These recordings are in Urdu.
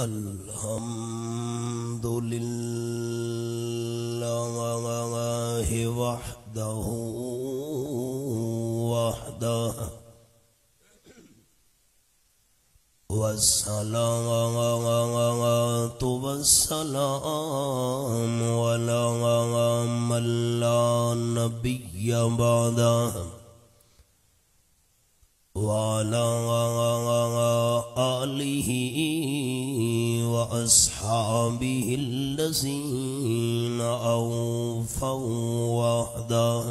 الحمد لله وحده والصلاة والسلام على من لا نبي بعده وعلى آله وأصحابه الذين أوفوا وحده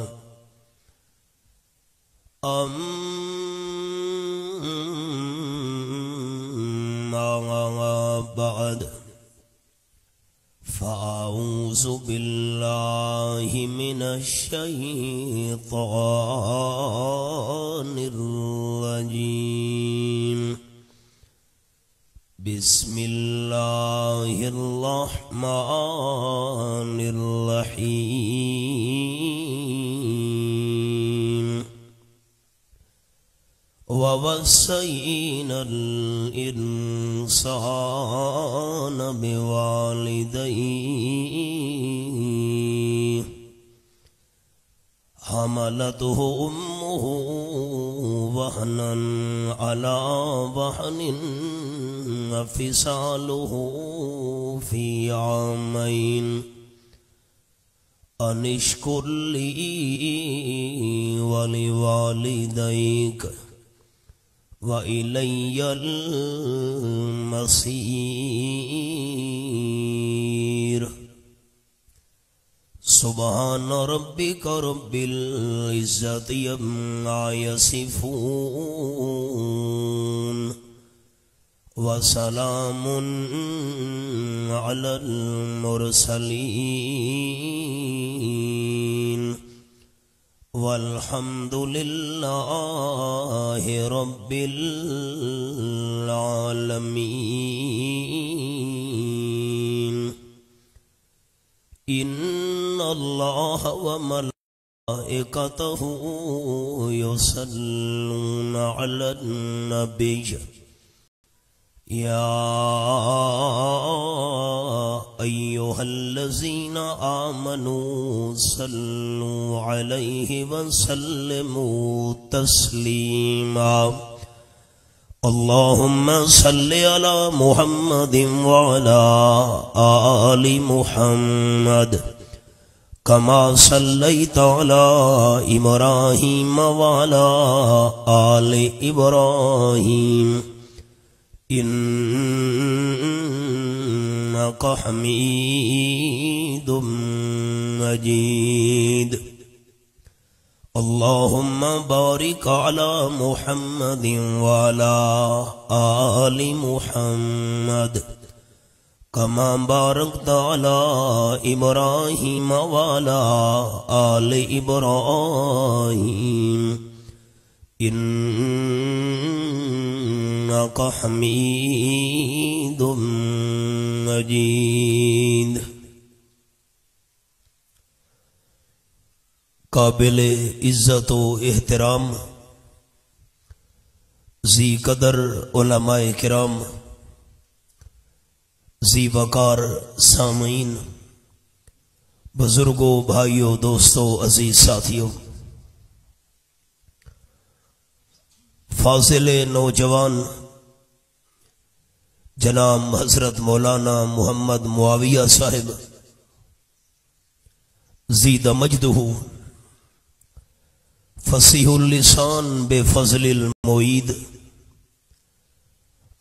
أما بعد فأعوذ بالله من الشيطان الرجيم بسم الله الرحمن الرحيم ووصينا الإنسان بوالديه حملته أمه وهنا على وهن وفصاله في عامين أن اشكر لي ولوالديك وإلي المصير سبحان ربك رب العزة عما يصفون وسلام على المرسلين والحمد لله رب العالمين إن الله وملائكته يصلون على النبي يا أيها الذين آمنوا صلوا عليه وسلموا تسليما اللهم صل على محمد وعلى آل محمد كما صليت على إبراهيم وعلى آل إبراهيم إنك حميد مجيد اللهم بارك على محمد وعلى آل محمد كما باركت على إبراهيم وعلى آل إبراهيم إنك حميد مجيد قابل عزت و احترام ذی قدر علماء کرام ذی وقار سامعین بزرگوں بھائیوں دوستوں عزیز ساتھیوں فاضل نوجوان جناب حضرت مولانا محمد معاویہ صاحب زید مجدہ فصیح اللسان بے فضل المعید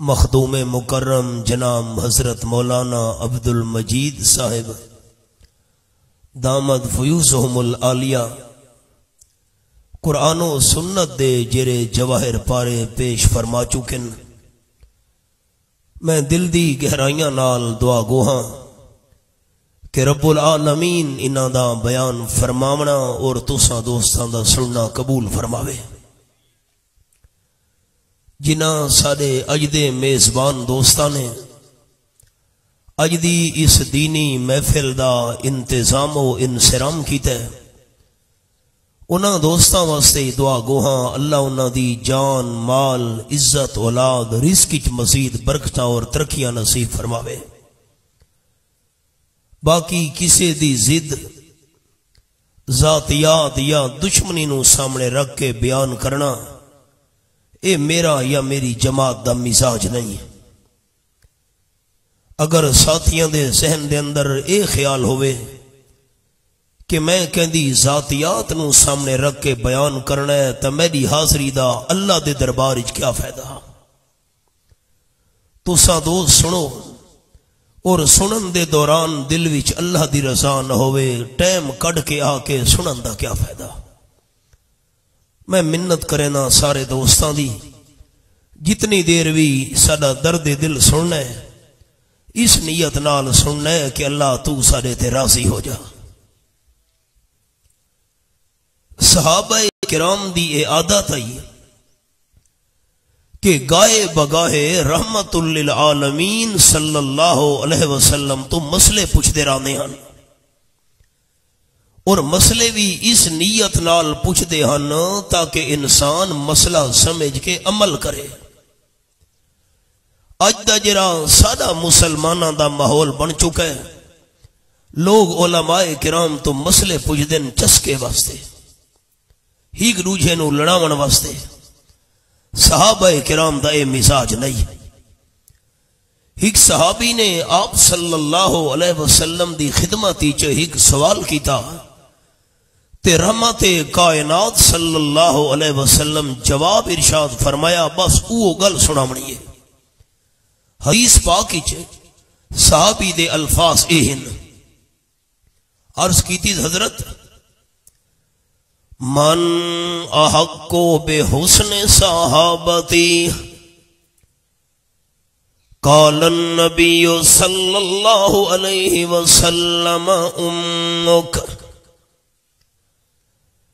مخدوم مکرم جناب حضرت مولانا عبد المجید صاحب دامت فیوزہم العالیہ قرآن و سنت دے جرے جواہر پارے پیش فرما چکن میں دل دی گہرائیاں نال دعا گوہاں کہ رب العالمین انہاں دا بیان فرماونا اور تساں دوستاں دا سننا قبول فرماوے جنہاں سارے اج دے میزبان دوستاں نے اج دی اس دینی محفل دا انتظام و انصرام کیتا ہے انہاں دوستاں واسطے دعا گوہاں اللہ انہاں دی جان مال عزت اولاد رزق وچ مزید برکتاں اور ترقیاں نصیب فرماوے۔ باقی کسی دی ضد ذاتیات یا دشمنی نو سامنے رکھ کے بیان کرنا اے میرا یا میری جماعت دا مزاج نہیں۔ اگر ساتھیاں دے ذہن دے اندر اے خیال ہوئے کہ میں کہندی ذاتیات نو سامنے رکھ کے بیان کرنا ہے تو میری حاضری دا اللہ دے دربار وچ کیا فائدہ؟ تساں دوست سنو اور سنن دے دوران دل وچ اللہ دی رضا نہ ہوئے، ٹائم کڈ کے آ کے سنن دا کیا فائدہ؟ میں منت کرنا سارے دوستاں دی، جتنی دیر بھی ساڈا درد دل سننا ہے اس نیت نال سننا ہے کہ اللہ تو سارے تے راضی ہو جا۔ صحابہ کرام دی اے عادت آئی کہ گائے بگاہے رحمت للعالمین صلی اللہ علیہ وسلم تو مسئلے پوچھتے رہنے ہیں، اور مسئلے بھی اس نیت نال پوچھتے ہیں تاکہ انسان مسئلہ سمجھ کے عمل کرے۔ اج دا جرا سادہ مسلمانہ دا ماحول بن چکا ہے، لوگ علماء کرام تو مسئلے پوچھتے ہیں چسکے واسطے، ہیک دوجے نو لڑاون واسطے۔ صحابہ کرام دا اے مزاج نہیں۔ ایک صحابی نے آپ صلی اللہ علیہ وسلم دی خدمت وچ ایک سوال کیتا تے رحمت کائنات صلی اللہ علیہ وسلم جواب ارشاد فرمایا، بس او گل سناونی ہے۔ حدیث پاک وچ صحابی دے الفاظ اے ہن، عرض کیتی حضرت من احق بحسن صحابتی قال النبی صلی اللہ علیہ وسلم امک۔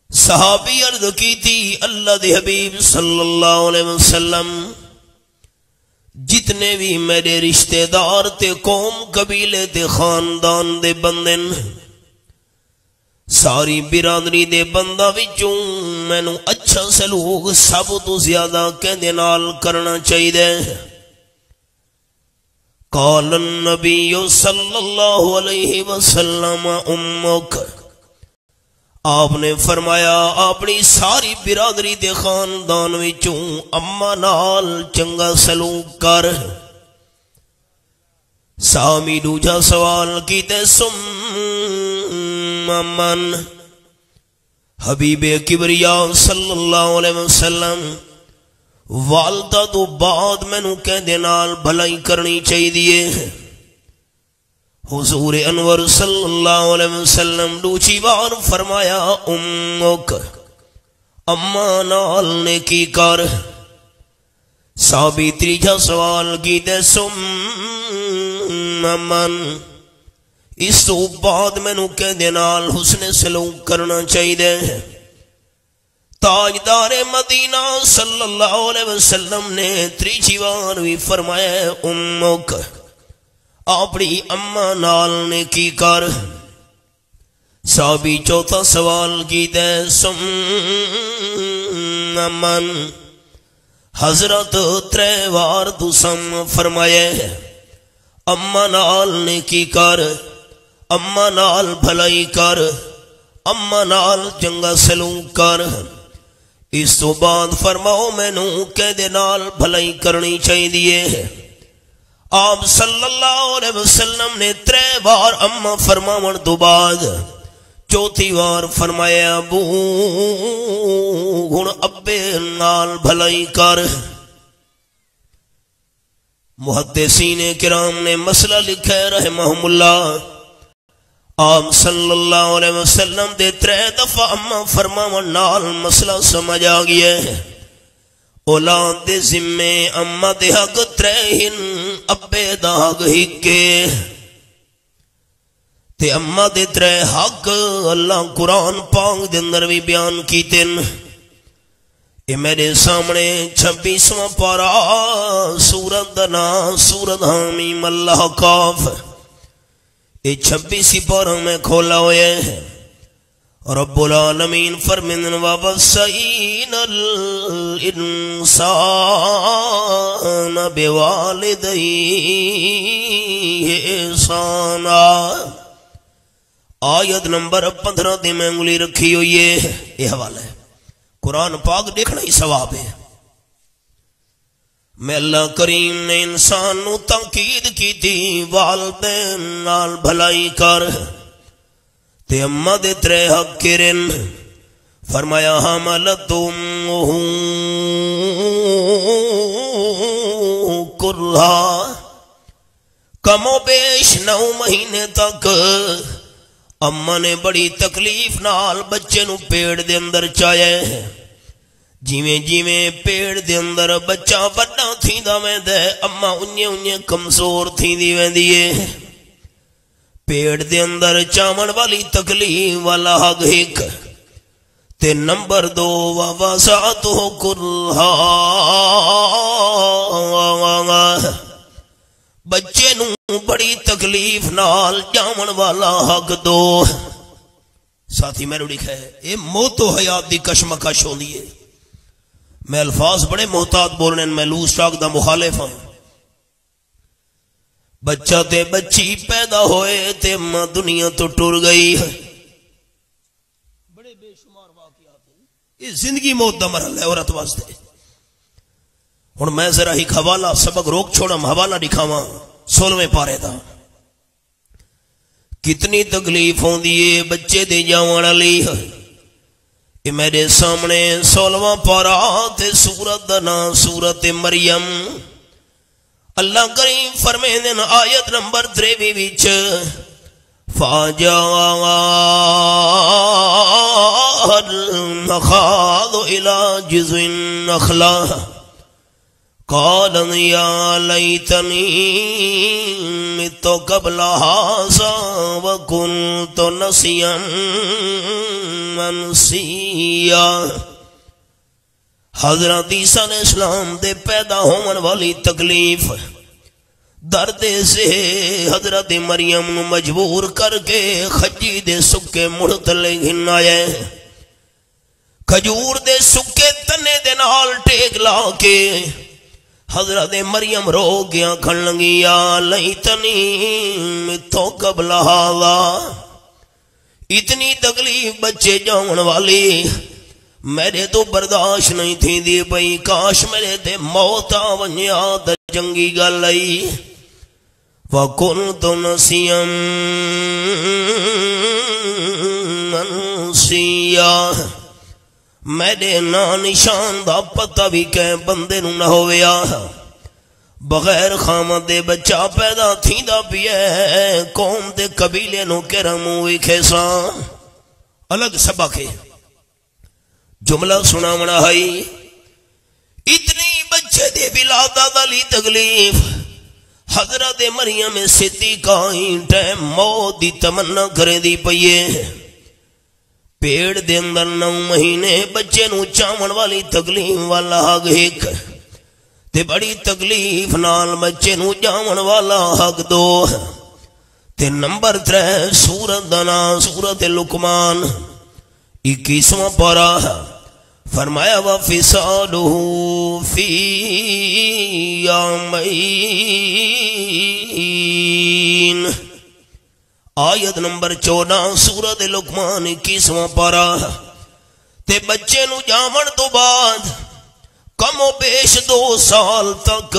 صحابی عرض کی تھی اللہ دے حبیب صلی اللہ علیہ وسلم جتنے بھی میرے رشتہ دار تے قوم قبیلے تے خاندان دے بندن ساری برادری دے بندہ وچوں مینوں اچھا سلوک سب تو زیادہ کہندے نال کرنا چاہیے۔ قال النبی صلی اللہ علیہ وسلم امک، آپ نے فرمایا اپنی ساری برادری دے خاندان وچوں اما نال چنگا سلوک کر۔ سامی دوجا سوال کیتے من، حبیب کبریا صلی اللہ علیہ وسلم والدہ تو بعد مینوں کہندے نال بھلائی کرنی چاہیے۔ حضور انور صلی اللہ علیہ وسلم دوسری بار فرمایا امک، اما نال نیکی کر۔ صحابی تیجا سوال کیتے من، اس تو بعد مینوں کہندے نال حسن سلوک کرنا چاہیے۔ تاجدار مدینہ صلی اللہ علیہ وسلم نے تیجی بار بھی فرمایا امک، اپنی اما نال نیکی کر۔ صحابی چوتھا سوال کیتے من، حضرت ترے وار تسم فرمایا اما نال نیکی کر، اما نال بھلائی کر، اما نال چنگا سلوک کر۔ اس تو بعد فرماؤ مینوں کہدے نال بھلائی کرنی چاہیے۔ آپ صلی اللہ علیہ وسلم نے ترے بار اما فرماون تو بعد چوتھی بار فرمایا ابو ہن ابے نال بھلائی کر۔ محدثین کرام نے مسئلہ لکھا ہے رحمہم اللہ، آپ صلی اللہ علیہ وسلم دے ترے دفعہ اما فرماون نال مسئلہ سمجھ آ گیا ہے۔ اولاد دے ذمے اما دے حق ترے ہن، ابے دا حق ہکے تے اما دے ترے حق اللہ قرآن پاک دے اندر بھی بیان کیتے ہیں۔ یہ میرے سامنے 26واں پارا سورت دنا سورت حامیم اللہ کاف، یہ 26 پارا میں کھولا ہوئے ہیں۔ رب العالمین فرمائیں وَوَصَّيْنَا الْإِنسَانَ بِوَالِدَيْهِ إِحْسَانًا۔ آیت نمبر 15 تے میں انگلی رکھی ہوئی ہے، یہ حوالہ ہے قرآن پاک، دیکھنا ہی ثواب ہے۔ میں اللہ کریم نے انسان نو تاکید کی تھی والدین نال بھلائی کر، تے اماں دے ترے حق کرن، فرمایا حملت امہ کرہا، کم و بیش 9 مہینے تک اماں نے بڑی تکلیف نال بچے نو پیڑ دے اندر چایا۔ جیویں جیویں پیڑ دے اندر بچہ بڑا تھیندا ویندا ہے، اماں اُنہیں کمزور تھیندی ویندی ہے۔ پیڑ دے اندر چاون والی تکلیف والا حق ایک، تے نمبر 2 وَوَضَعْتُهُ كُرْهًا، بچے نو بڑی تکلیف نال جاون والا حق 2۔ ساتھی میں لکھا ہے یہ موت و حیات دی کشمکش ہوندی ہے۔ میں الفاظ بڑے محتاط بولنے، میں لوز ٹاک دا مخالف ہوں۔ بچہ تے بچی پیدا ہوئے تے ماں دنیا تو ٹر گئی، بڑے بے شمار واقعات ہیں۔ یہ زندگی موت دا مرحلہ ہے عورت واسطے۔ ہن میں ذرا ایک حوالہ سبق روک چھوڑا، حوالہ دکھاواں 16ویں پارے دا۔ کتنی تکلیف ہوندی ہے بچے دے جاون والی۔ یہ میرے سامنے 16واں پارا تے سورت دا نام سورت مریم۔ اللہ کریم فرمائیں آیت نمبر 23 وچ فَجَاءَ الْمَخَاضُ إِلَى جِذْعِ النَّخْلَةِ قَالَ يَا لَيْتَنِي مِتُّ قَبْلَ هَٰذَا وَكُنتُ نَسِيًّا مَّنسِيًّا۔ حضرت عیسیٰ علیہ السلام دے پیدا ہون والی تکلیف درد سے حضرت مریم نو مجبور کر کے خجی دے سکے مڑتلے گھنائے، کھجور دے سکے تنے دے نال ٹیک لا کے حضرت مریم رو گیا کھن لگی یا لیتنی متو قبل ھذا۔ اتنی تکلیف بچے جاون والی میرے تو برداشت نہیں تھی دی پئی، کاش میرے تے موت آ ونجا تے چنگی گل آئی۔ وَكُنْتُ نَسِيًّا مَّنسِيًّا، میرے نا نشان دا پتہ بھی کہ بندے نو نہ ہویا، بغیر خامد دے بچہ پیدا تھیندا پیا قوم دے قبیلے نو کرم ہوئی کھیساں۔ الگ سبق ہے، جملہ سنا منا ہے۔ اتنی بچے دے ولادت والی تکلیف حضرت مریم صدیقہ ٹائم موت دی تمنا کرے دی پئیے، پیڑ دے اندر 9 مہینے بچے نو چاون والی تکلیف والا حق ایک، تے بڑی تکلیف نال بچے نو جاون والا حق 2، تے نمبر 3 سورت دا نام سورت لقمان 21واں پارہ فرمایا وَفِصَالُهُ فِي يَوْمَيْنِ، آیت نمبر 14 سورت لقمان 21واں پارہ۔ تے بچے نو جاون تو بعد کم و بیش 2 سال تک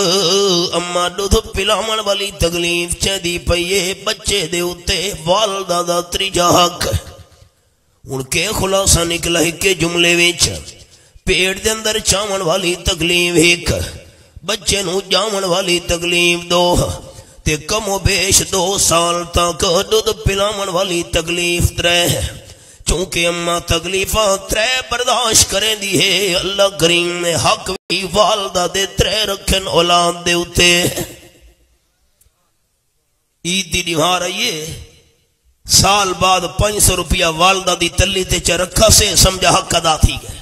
اما دودھ پلاون والی تکلیف چیدی پئیے بچے دے اتے والدہ دا تریجا حق۔ ان کے خلاصہ نکلا ہے کہ جملے ویچ پیڑ دے اندر چاون والی تکلیف 1، بچے نو جاون والی تکلیف 2، تے کم و بیش 2 سال تک دودھ پلاون والی تکلیف 3۔ چونکہ اماں تکلیفاں 3 برداشت کریں دی ہے، اللہ کریم نے حق بھی والدہ دے 3 رکھن اولاد دے اتے۔ عید دی نہار آئیے سال بعد 500 روپیہ والدہ دی تلی تے چرکھا سے سمجھا حق ادا تھی گئے۔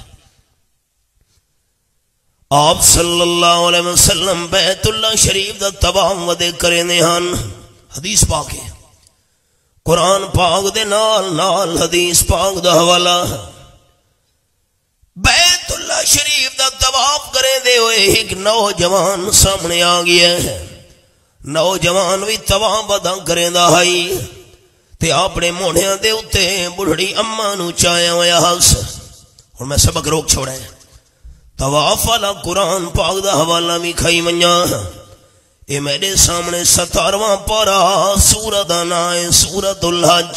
آپ صلی اللہ علیہ وسلم بیت اللہ شریف دا تباہ ودے کرنے ہن، حدیث پاک ہے قرآن پاک دے نال حدیث پاک دا حوالہ بیت اللہ شریف دا طواف کریں دے ہوئے ایک نوجوان سامنے آ گیا ہے. نوجوان بھی طواف ادا کریں دا ہائی تے اپنے موڑیاں دے اتے بڑھڑی اماں نو چایا ہویا ہس. اور میں سبق روک چھوڑا ہے. طواف والا قرآن پاک دا حوالہ بھی کھائی منیا. اے میرے سامنے 17واں پارا سورۃ دا نام ہے سورۃ الحج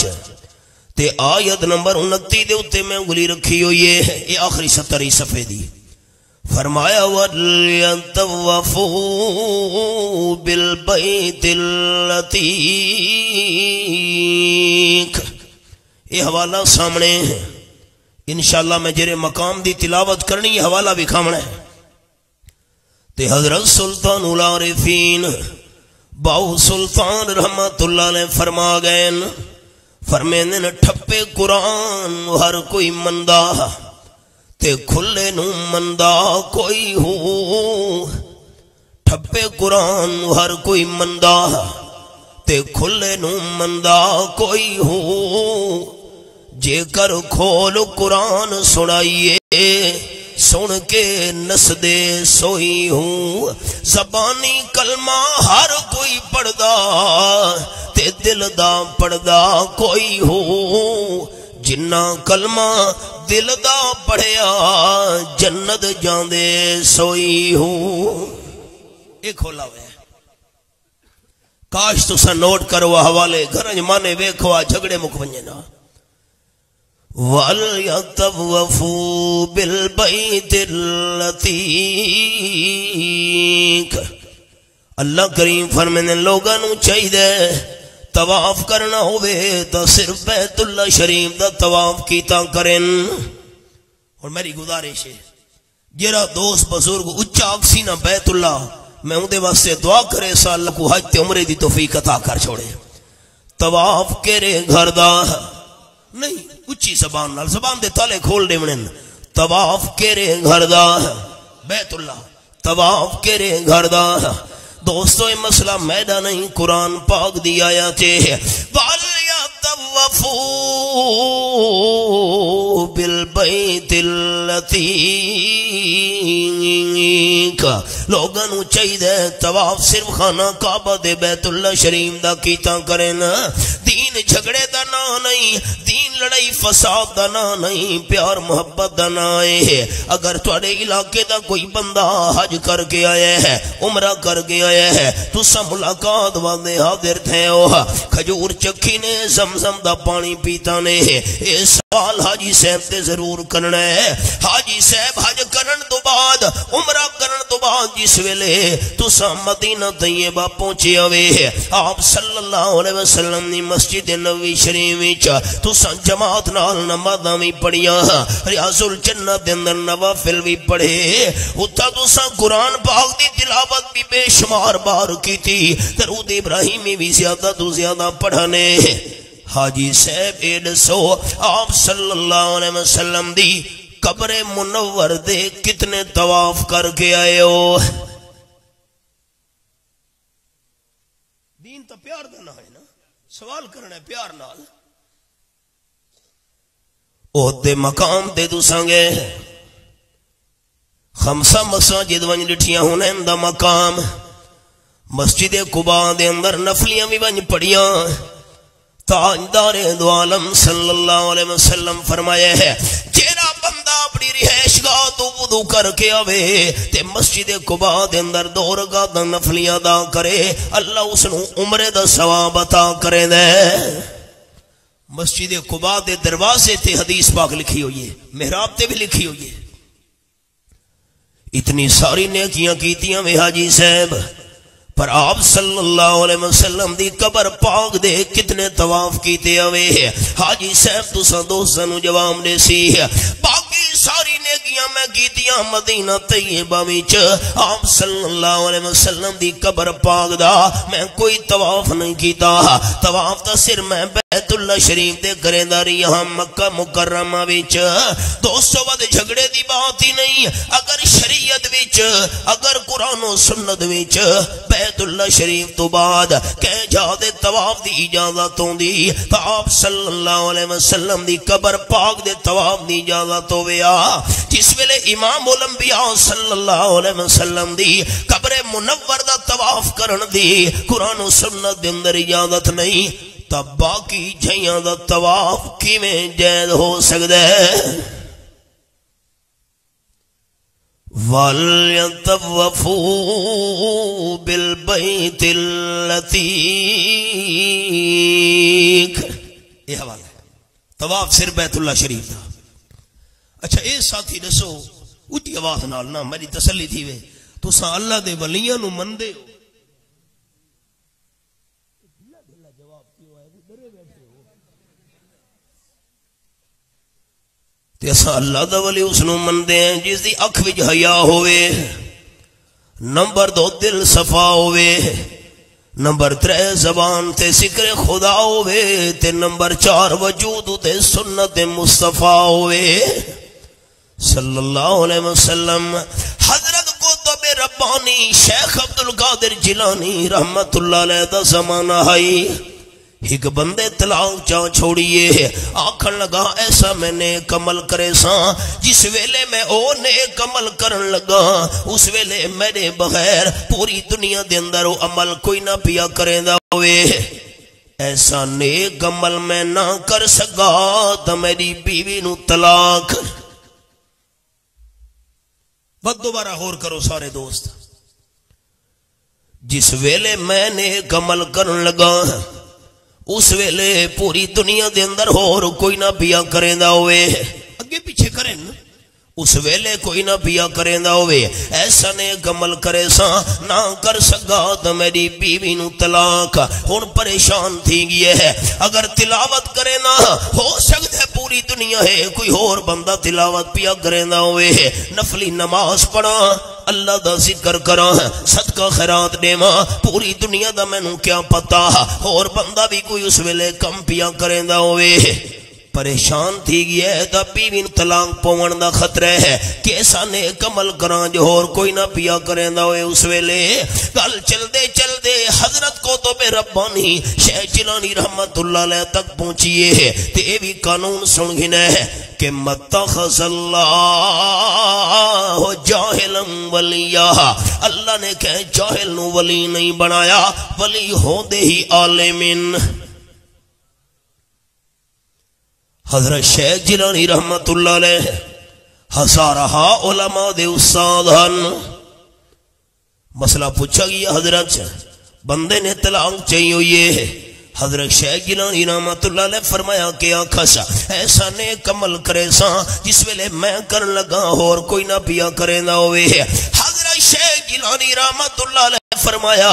تے آیت نمبر 29 دے اتے میں انگلی رکھی ہوئی ہے. اے آخری 70 صفحے دی. فرمایا وَلْيَطَوَّفُوا بِالْبَيْتِ الْعَتِيقِ. یہ حوالہ سامنے ہے. انشاءاللہ میں جرے مقام دی تلاوت کرنی یہ حوالہ بھی کھامنا ہے. تے حضرت سلطان العارفین باو سلطان رحمت اللہ علیہ فرما گئے فرمیندے نے ٹھپے قرآن ہر کوئی مندہ تے کھلے نو مندہ کوئی ہو. ٹھپے قرآن ہر کوئی مندہ تے کھلے نو مندہ کوئی ہو. جے کر کھول قرآن سنائیے سن کے نس دے سوئی ہوں. زبانی کلمہ ہر کوئی پڑھدا تے دل دا پڑھدا کوئی ہو. جنہ کلمہ دل دا پڑھیا جنت جاندے سوئی ہوں. ایک کھولا ہوئے کاش تسا نوٹ کرو حوالے گھر مانے ویکھو جھگڑے مک ونجے نا. وَلْيَطَوَّفُوا بِالْبَيْتِ الْعَتِيقِ. اللہ کریم فرمانے لوگاں نو چاہیے طواف کرنا ہوئے تو صرف بیت اللہ شریف دا طواف کیتا کریں. اور میری گزارش ہے جرا دوست بزرگ اچھا اکسی نہ بیت اللہ میں ان دے واسطے دعا کرے سا اللہ کو حج تے عمرے دی توفیق عطا کر چھوڑے. طواف کرے گھر دا نہیں اچھی زبان نال زبان دے تالے کھول دے منن. طواف کرے گھر دا بیت اللہ طواف کرے گھر دا. دوستو یہ مسئلہ میدہ نہیں قرآن پاک دی آیات ہے. وَلْيَطَوَّفُوا بِالْبَيْتِ الْعَتِيقِ. لوگاں نو چاہیے طواف صرف خانہ کعبہ دے بیت اللہ شریف دا کیتا کریں. دین جھگڑے دا نا نہیں, دین لڑائی فساد دا نا نہیں, پیار محبت دا نا ہے. اگر تواڈے علاقے دا کوئی بندہ حج کر کے آیا ہے عمرہ کر کے آیا ہے تو سا ملاقات والے حاضر تھے ہو کھجور چکھی نے زمزم دا پانی پیتا نے. اے سوال حاجی صاحب تے ضرور کرنا ہے. حاجی صاحب حج کرن تو بعد عمرہ کرن تو بعد جس ویلے تو سا مدینہ طیبہ پہنچے ہوئے آپ صلی اللہ علیہ وسلم نے مسجد نبوی شریف وچ تو سا جماعت نال نمازاں وی پڑھیاں ریاض الجنت دے اندر نوافل وی پڑھے اُتھا تو سا قرآن پاک دی تلاوت بھی بے شمار بار کی تھی. درود ابراہیمی بھی زیادہ تو زیادہ پڑھانے. حاجی صاحب ایڈ سو آپ صلی اللہ علیہ وسلم دی قبر منور دے کتنے طواف کر کے آئے ہو. دین تو پیار دینا ہے نا, سوال کرنا ہے پیار نال. او دے مقام دے دو سانگے خمسہ مساجد ونج لٹھیاں ہونے دا مقام مسجد قباء دے اندر نفلیاں بھی ونج پڑیاں. تاجدار دو عالم صلی اللہ علیہ وسلم فرمایا ہے جیرا بندہ اپنی رہائش گاہ تو وضو کر کے آوے تے مسجد قباء دے اندر 2 رکعت نفلیاں ادا کرے اللہ اس نو عمرے دا ثواب عطا کرے دے. مسجد قباء دے دروازے تے حدیث پاک لکھی ہوئی ہے, محراب تے بھی لکھی ہوئی ہے. اتنی ساری نیکیاں کیتیاں میں حاجی صاحب پر آپ صلی اللہ علیہ وسلم دی قبر پاک دے کتنے طواف کیتے ہوئے ہیں. حاجی صاحب تو سا دوستانو جواب دے سی باقی ساری نیکیاں میں کیتیاں مدینہ طیبہ وچ آپ صلی اللہ علیہ وسلم دی قبر پاک دا میں کوئی طواف نہیں کیتا. طواف تا صرف میں بیت اللہ شریف دے گرینداری یہاں مکہ مکرمہ وچ. دوستو ود جھگڑے دی بات ہی نہیں. اگر شریعت وچ وچ اگر قرآن و سنت وچ بیت اللہ شریف تو بعد کہیں جادے طواف دی اجازت ہوندی تو آپ صلی اللہ علیہ وسلم دی قبر پاک دے طواف دی اجازت ہویا. جس ویلے امام الانبیاء صلی اللہ علیہ وسلم دی قبر منور دا طواف کرن دی قرآن و سنت دے اندر اجازت نہیں تب باقی جھیاں دا طواف کیویں جائز ہو سکدا ہے؟ وَلْيَطَوَّفُوا بِالْبَيْتِ الْعَتِيقِ. یہ حوالہ ہے طواف صرف بیت اللہ شریف تھا. اچھا اے ساتھی دسو اچھی آواز نال نہ میری تسلی تھی وے تساں اللہ دے ولیاں نو مندے ہو تے اساں اللہ دا ولی اس نو مندے ہیں جس دی اکھ وچ حیا ہوئے. نمبر 2 دل صفا ہوئے. نمبر 3 زبان تے ذکر خدا ہوئے. تے نمبر 4 وجود تے سنت مصطفیٰ ہوئے صلی اللہ علیہ وسلم. حضرت قطب ربانی شیخ عبد القادر جیلانی رحمت اللہ علیہ دا زمانہ ہے. ایک بندے طلاق چاہ چھوڑیے آکھن لگا ایسا میں نیک عمل کرے سا جس ویلے میں او نیک عمل کرن لگا اس ویلے میرے بغیر پوری دنیا دے اندر وہ عمل کوئی نہ پیا کریں دا ہوئے. ایسا نیک عمل میں نہ کر سکا تو میری بیوی نو طلاق. بد دوبارہ غور کرو سارے دوست. جس ویلے میں نیک عمل کرن لگا اس ویلے پوری دنیا دے اندر اور کوئی نہ پیا کریں دا ہوئے اگے پیچھے کریں اس ویلے کوئی نہ پیا کریں دا ہوئے ایسا نیک عمل کرے سا نہ کر سکا تو میری بیوی نو طلاق. ہن پریشان تھی گئے ہے اگر تلاوت کرے نہ ہو سکتا ہے پوری دنیا ہے کوئی اور بندہ تلاوت پیا کریں دا ہوئے نفلی نماز پڑھا اللہ دا ذکر کرا صدقہ خیرات دیواں پوری دنیا دا میں نو کیا پتا اور بندہ بھی کوئی اس ویلے کم پیا کریں دا ہوئے. پریشان تھی گیا ہے تا بیوی نو طلاق پون دا خطرہ ہے کہ ایسا نیک عمل کراں جو اور کوئی نہ پیا کریں دا ہوئے. اس ویلے گل چل دے حضرت کو تو بے ربانی شیخ جیلانی رحمت اللہ علیہ تک پہنچیے تے اے بھی قانون سن گھنا ہے کہ متخذ اللہ جاہلا ولیہ. اللہ نے کہے جاہل نو ولی نہیں بنایا ولی ہو دے ہی عالمین. حضرت شیخ جیلانی رحمت اللہ علیہ ہزارہ علماء دے استاد ہن. مسئلہ پوچھا گیا حضرت بندے نے طلاق چاہیے ہوئی ہے. حضرت شیخ جیلانی رحمت اللہ علیہ فرمایا کہ آنکھسا ایسا نیک عمل کرے سا جس ویلے میں کرن لگا اور کوئی نہ پیا کرے نہ ہوئے. حضرت شیخ جیلانی رحمت اللہ علیہ فرمایا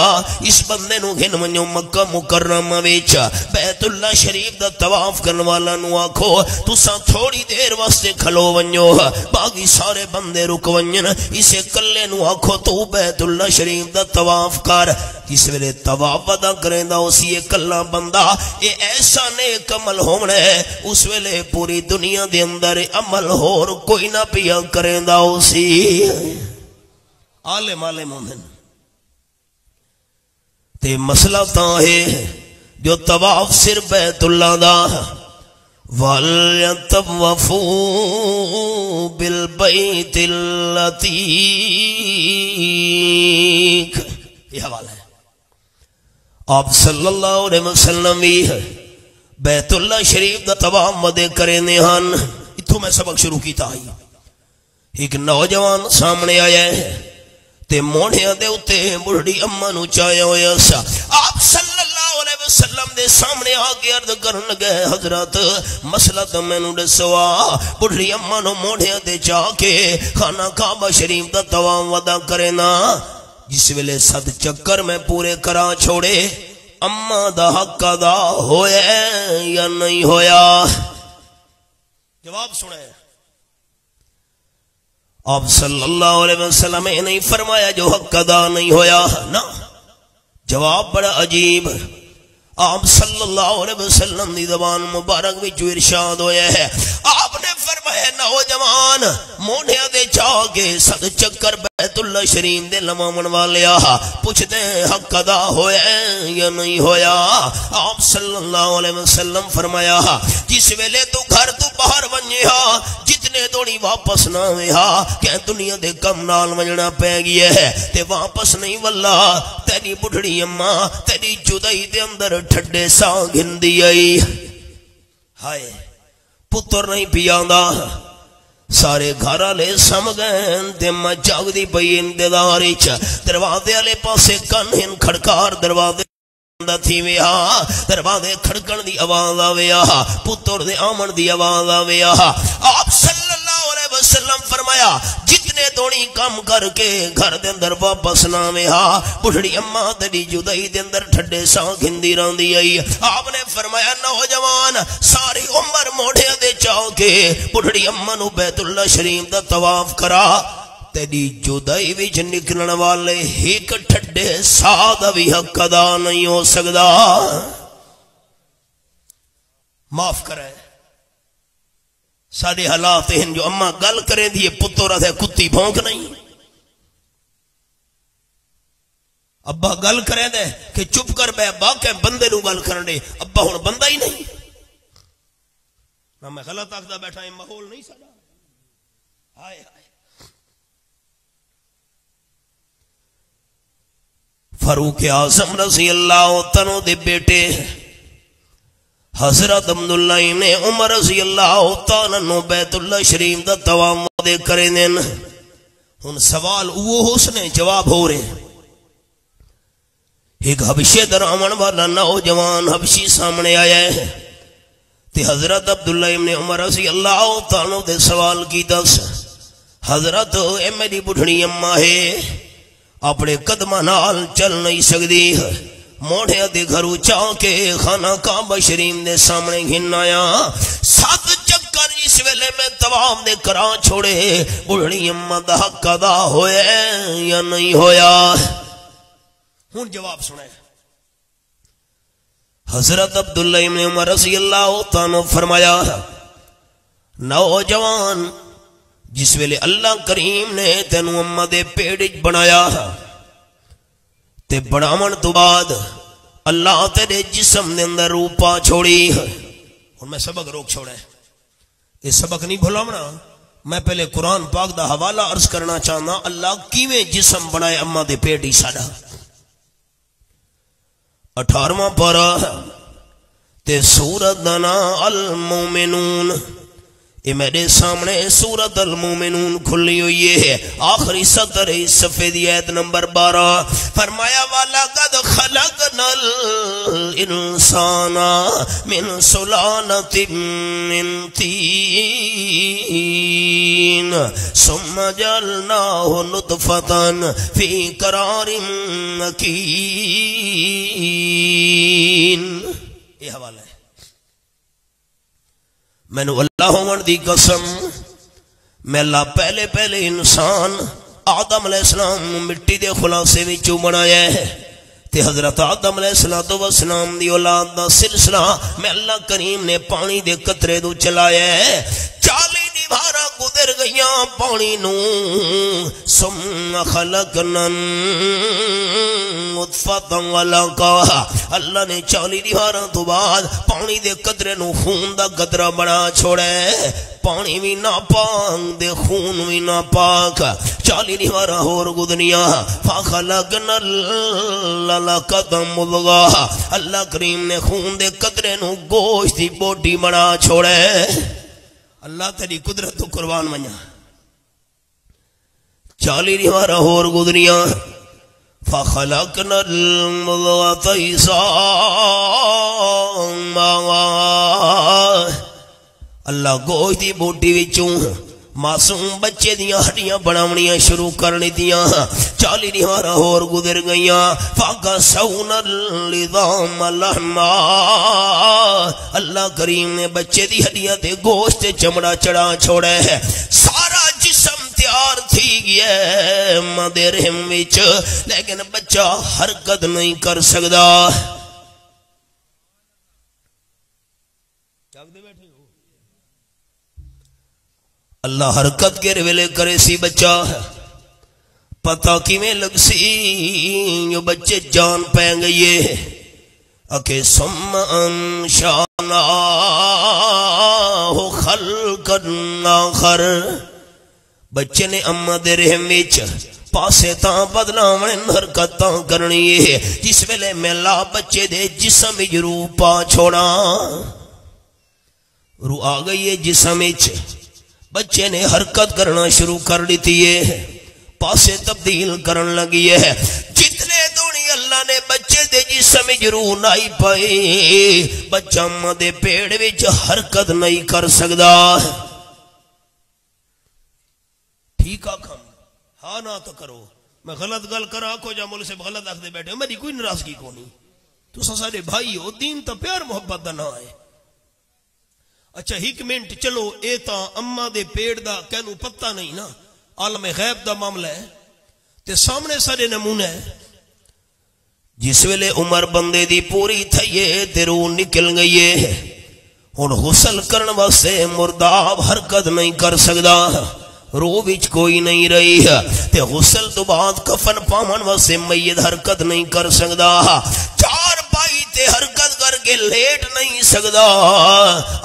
اس بندے نو گھن منو مکہ مکرمہ وچ بیت اللہ شریف دا طواف کرن والا نو آکھو تساں تھوڑی دیر واسطے کھلو ونجو باقی سارے بندے رک ونجن اسے کلے نو آکھو تو بیت اللہ شریف دا طواف کر. جس ویلے طواف ادا کریں دا اسی کلا بندہ اے ایسا نیک عمل ہونا ہے اس ویلے پوری دنیا دے اندر عمل اور کوئی نہ پیا کریں دا اسی عالم مومن. تے مسئلہ تا ہے جو طواف صرف بیت اللہ دا وَلْيَطَوَّفُوا بِالْبَيْتِ الْعَتِيقِ. یہ حوالہ ہے آپ صلی اللہ علیہ وسلم بھی بیت اللہ شریف دا طواف مدے کرے نہان. اتھو میں سبق شروع کیتا ہی ایک نوجوان سامنے آیا ہے تے موڑیاں دے اتے بڑھڑی اممہ نو چاہیا ہویا سا. آپ صلی اللہ علیہ وسلم دے سامنے آگے عرض کرن لگے حضرت مسئلہ تو میں نو دسوا بڑھڑی اممہ نو موڑیاں دے چاہ کے خانہ کعبہ شریف دا طواف ودا کرنا. جس ویلے 7 چکر میں پورے کرا چھوڑے اممہ دا حق ادا ہویا یا نہیں ہویا؟ جواب سنے آپ صلی اللہ علیہ وسلم نے نہیں فرمایا جو حق ادا نہیں ہویا نا. جواب بڑا عجیب. آپ صلی اللہ علیہ وسلم دی زبان مبارک بھی جو ارشاد ہویا ہے آپ نے فرمایا نوجوان موڑیاں دے چاہ کے 7 چکر بیت بیت اللہ شریف دے لمامن والیا پوچھتے ہیں حق ادا ہویا یا نہیں ہویا؟ آپ صلی اللہ علیہ وسلم فرمایا جس ویلے تو گھر تو باہر ونجیا جتنے دوڑی واپس نہ ویا کہ دنیا دے کم نال وجنا پہ گیا ہے تے واپس نہیں واللہ تیری بڑھڑی اماں تیری جدائی دے اندر ٹھڈے سا گھندی آئی ہائے پتر نہیں پیاندا سارے گھر والے سم گئے تے میں جاگدی پئی انتظار وچ دروازے والے پاسے کن ہن کھڑکار دروازے تھی ویا دروازے کھڑکن دی آواز آویا پتر دے آمن دی آواز آویا آپ صلی اللہ علیہ وسلم فرمایا جتنے دوڑی کام کر کے گھر دے اندر واپس نہ ویا بڑھڑی اماں تیری جدائی دے اندر ٹھڈے سا گھندی راندی آئی آپ نے فرمایا نوجوان ساری عمر موڑے دے چاہو کے بڑھڑی اماں نو بیت اللہ شریف دا طواف کرا تیری جدائی وچ نکلن والے ایک ٹھڈے سا دا بھی حق ادا نہیں ہو سکدا معاف کرے ساڑے حالات ہیں جو اماں گل کریں دیئے پتو رہا ہے کتی بھونک نہیں ابا گل کریں دے کہ چپ کر بے باقی بندے نو گل کرنے ابا ہون بندہ ہی نہیں نہ میں غلط آکھدا بیٹھا ہے ماحول نہیں ساڑا آئے آئے فاروق اعظم رضی اللہ تنو دے بیٹے حضرت عبداللہ ابن عمر رضی اللہ تعالیٰ نو بیت اللہ شریف دا توام دے کریں دین ان سوال وہ حسن جواب ہو رہے ایک حبشی در آمن والا نوجوان حبشی سامنے آیا ہے تے حضرت عبداللہ ابن عمر رضی اللہ تعالیٰ دے سوال کی دس حضرت اے میری بڑھڑی اماں ہے اپنے قدمہ نال چل نہیں سکتی موڑے دے گھرو چاہ کے خانہ کعبہ شریف دے سامنے گھن آیا 7 چکر اس ویلے میں طواف دے کرا چھوڑے بڑھڑی اماں دا حق ادا ہویا یا نہیں ہویا ہون جواب سنے حضرت عبداللہ ابن عمر رضی اللہ تعالیٰ فرمایا نوجوان جس ویلے اللہ کریم نے تینو اماں دے پیڑج بنایا تے بڑامن تو بعد اللہ تیرے جسم دے اندر روپا چھوڑی اور میں سبق روک چھوڑے یہ سبق نہیں بھولاونا میں پہلے قرآن پاک دا حوالہ عرض کرنا چاہنا اللہ کیویں جسم بنائے اماں دے پیڑی ساڑا 18واں پارہ تے سورت دنا المومنون یہ میرے سامنے سورت المومنون کھلی ہوئی ہے آخری سطر صفحے دی آیت نمبر 12 فرمایا وَلَقَدْ خَلَقْنَا الْإِنسَانَ مِنْ سُلَالَةٍ مِّن طِينٍ ثُمَّ جَعَلْنَاهُ نُطْفَةً فِي قَرَارٍ مَّكِينٍ یہ حوالہ ہے میں نے اللہ عمر دی قسم میں اللہ پہلے انسان آدم علیہ السلام مٹی دے خلاصے وچوں بنایا ہے تے حضرت آدم علیہ السلام دی اولاد دا سلسلہ میں اللہ کریم نے پانی دے قطرے دو چلایا ہے 40 دیوارہ گزر گئیاں پانی نو ثم خلقنا نطفۃ وعلقہ اللہ نے 40 دیوارہ تو بعد پانی دے قطرے نو خون دا قطرہ بنا چھوڑے پانی بھی ناپاک دے خون بھی ناپاک 40 دیوارہ اور گدنیاں فخلقنا العلقۃ مضغہ اللہ کریم نے خون دے قطرے نو گوشت دی بوٹی بنا چھوڑے اللہ تیری قدرت تو قربان منیا 40 دیوارہ اور گدنیاں فخلقنا المضغۃ عظاما اللہ گوشت دی بوٹی وچوں معصوم بچے دیاں ہڈیاں بناونیاں شروع کرنی دیاں 40 دیوارہ اور گزر گئیاں فَقَسَوْنَا الْعِظَامَ لَحْمًا اللہ کریم نے بچے دی ہڈیاں تے گوشت چمڑا چڑھا چھوڑے ہے سارا جسم تیار تھی گیا مدے رحم وچ لیکن بچہ حرکت نہیں کر سکدا اللہ حرکت کے ویلے کرے سی بچہ پتہ کیویں لگ سی جو بچے جان پہ گئی ہے اکے ثم انشأناہ خلقا آخر بچے نے اما دے رحم وچ پاسے تاں بدلاون حرکتاں کرنی ہے جس ویلے میلا بچے دے جسم وچ روح پا چھوڑا روح آ گئی ہے جسم وچ بچے نے حرکت کرنا شروع کر دیتی ہے پاسے تبدیل کرن لگی ہے جتنے دونی اللہ نے بچے دے جسم وچ روح نہیں پائی بچہ اما دے پیڑ وچ حرکت نہیں کر سکدا ٹھیک آکھاں ہاں نہ تو کرو میں غلط گل کرا آکھو جا مول سے غلط آکھ دے بیٹھے میری کوئی ناراضگی کو نہیں تو سارے بھائی ہو دین تا پیار محبت دا نہ ہے اچھا ایک منٹ چلو اے تا اما دے پیڑ دا کہنو پتہ نہیں نا عالم غیب دا معاملہ ہے تے سامنے سارے نمونے ہے جس ویلے عمر بندے دی پوری تھئیے تے روح نکل گئی ہے ہن غسل کرن واسطے مرداب حرکت نہیں کر سکدا روح وچ کوئی نہیں رہی تے غسل تو بعد کفن پاون واسطے میت حرکت نہیں کر سکدا چار پائی تے حرکت کر کے لیٹ نہیں سکدا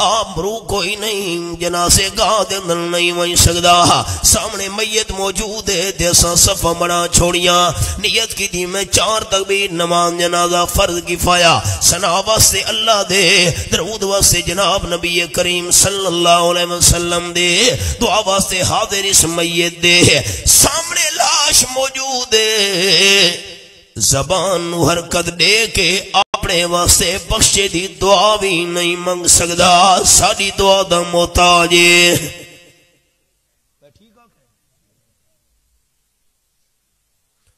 آپ روح کوئی نہیں جنازے گاہ دے اندر نہیں ون سکدا سامنے میت موجود ہے تے اساں صفا بنا چھوڑیاں نیت کی دی میں 4 تکبیر نماز جنازہ فرض کفایہ ثنا واسطے اللہ دے درود واسطے جناب نبی کریم صلی اللہ علیہ وسلم دے دعا واسطے حاضر اس میت دے سامنے لاش موجود ہے زبان نو حرکت دے کے اپنے واسطے بخشے دی دعا بھی نہیں منگ سکدا ساری دعا دا محتاج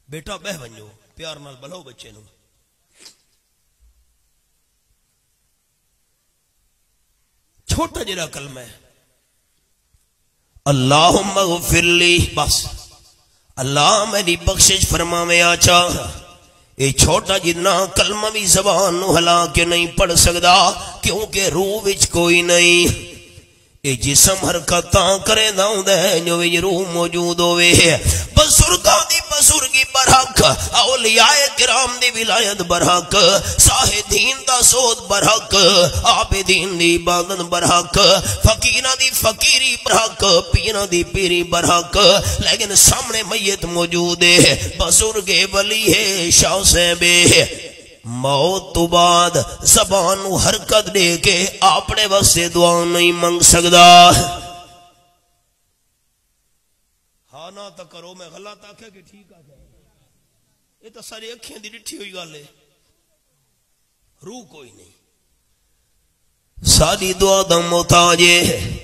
بیٹا بہ ونجو پیار نال بلاؤ بچے نو چھوٹا جڑا کلمہ ہے اللہم اغفر لی بس اللہ میری بخشش فرماویں آچا اے چھوٹا جتنا کلمہ بھی زبان نو ہلا کے نہیں پڑھ سکدا کیونکہ روح وچ کوئی نہیں اے جسم حرکتاں کرے داؤں دے جو وچ روح موجود ہوئے بزرگاں دی بزرگی برحق اولیاء کرام دی ولایت برحق صاحب دین دا سود برحق عابدین دی عبادت برحق فقیراں دی فقیری برحق پیراں دی پیری برحق لیکن سامنے میت موجود ہے بزرگ ولی ہے شاہ صاحب ہے موت تو بعد زبان حرکت دے کے اپنے واسطے دعا نہیں منگ سکدا ہاں نہ تو کرو میں غلط آکھیا کہ ٹھیک آ جائے یہ تو ساری اکھیں دی ڈٹھی ہوئی گل ہے روح کوئی نہیں ساری دعا دا محتاج ہے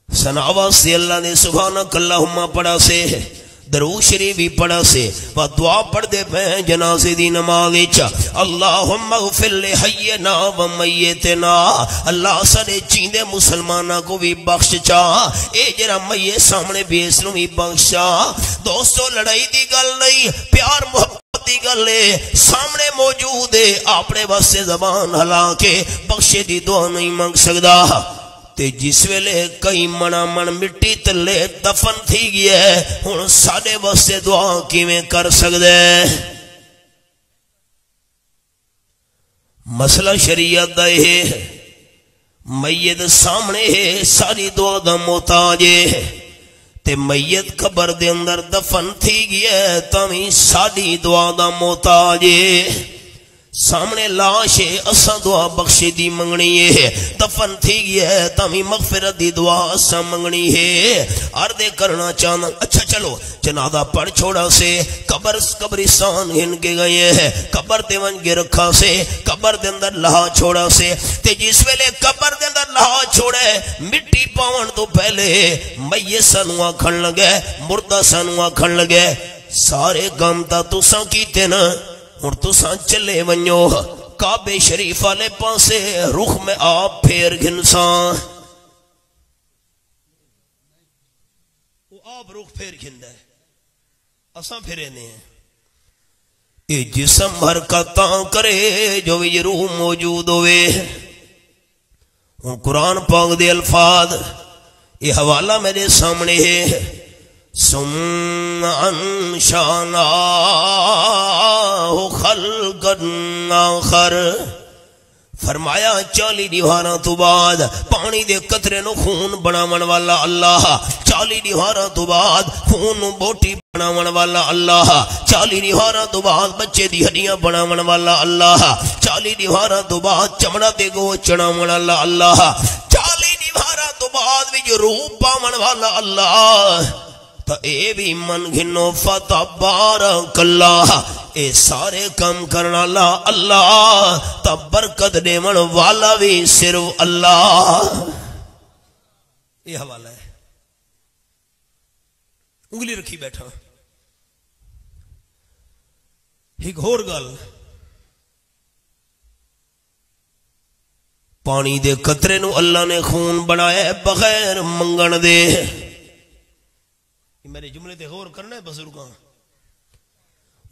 ثنا واسطے اللہ نے سبحانک اللہم پڑھا سے درود شریف بھی پڑھا سے و دعا پڑھ دے پہ جنازے دی نماز وچ اللہم اغفر لحینا و میتنا اللہ سارے چیندے مسلمانہ کو بھی بخش چا اے جرا میت سامنے بھی اس نو بھی بخش چا دوستو لڑائی دی گل نہیں پیار محبت دی گل ہے سامنے موجود ہے اپنے واسطے زبان ہلا کے بخشے دی دعا نہیں منگ سکدا تے جس ویلے کئی منا من مٹی تلے دفن تھی گیا ہے ہن ساڈے واسطے دعا کیویں کر سکدے مسئلہ شریعت دا ہے میت سامنے ہے ساری دعا دا محتاج ہے تے میت قبر دے اندر دفن تھی گیا ہے تاویں ساری دعا دا محتاج ہے سامنے لاش ہے اساں دعا بخشی دی منگنی ہے دفن تھی گیا ہے تامی مغفرت دی دعا اساں منگنی ہے عرض کرنا چاہنا اچھا چلو جنازہ پڑھ چھوڑا سے قبرستان ہن کے گئے ہیں قبر دے ون کے رکھا سے قبر دے اندر لہا چھوڑا سے تے جس ویلے قبر دے اندر لہا چھوڑے مٹی پاون تو پہلے میت سانو آکھن لگے مردہ سانو آکھن لگے سارے کام تا تساں کیتے نا اور تساں چلے ونجو کعبے شریف والے پاسے رخ میں آپ پھیر گھنساں وہ آپ رخ پھیر گھندہ ہے اساں پھرینے ہیں اے جسم حرکتاں کرے جو یہ روح موجود ہوئے قرآن پاک دے الفاظ یہ حوالہ میرے سامنے ہے ثم انشأناه خلقا آخر. فرمایا 40 دیواراں تو بعد پانی دے قطرے نو خون بناون والا اللہ، 40 دیواراں تو بعد خون نو بوٹی بناون والا اللہ، 40 دیواراں تو بعد بچے دی ہڈیاں بناون والا اللہ، 40 دیواراں تو بعد چمڑا تے گوشت چڑھاون والا اللہ، 40 دیواراں تو بعد وچ روح پاون والا اللہ. تو اے بھی من گھنو فتبارک اللہ، اے سارے کام کرنا اللہ، تا برکت دیون والا بھی صرف اللہ. یہ حوالہ ہے، انگلی رکھی بیٹھا. ایک اور گل، پانی دے قطرے نو اللہ نے خون بنایا بغیر منگن دے. میرے جملے تے غور کرنا ہے بزرگاں.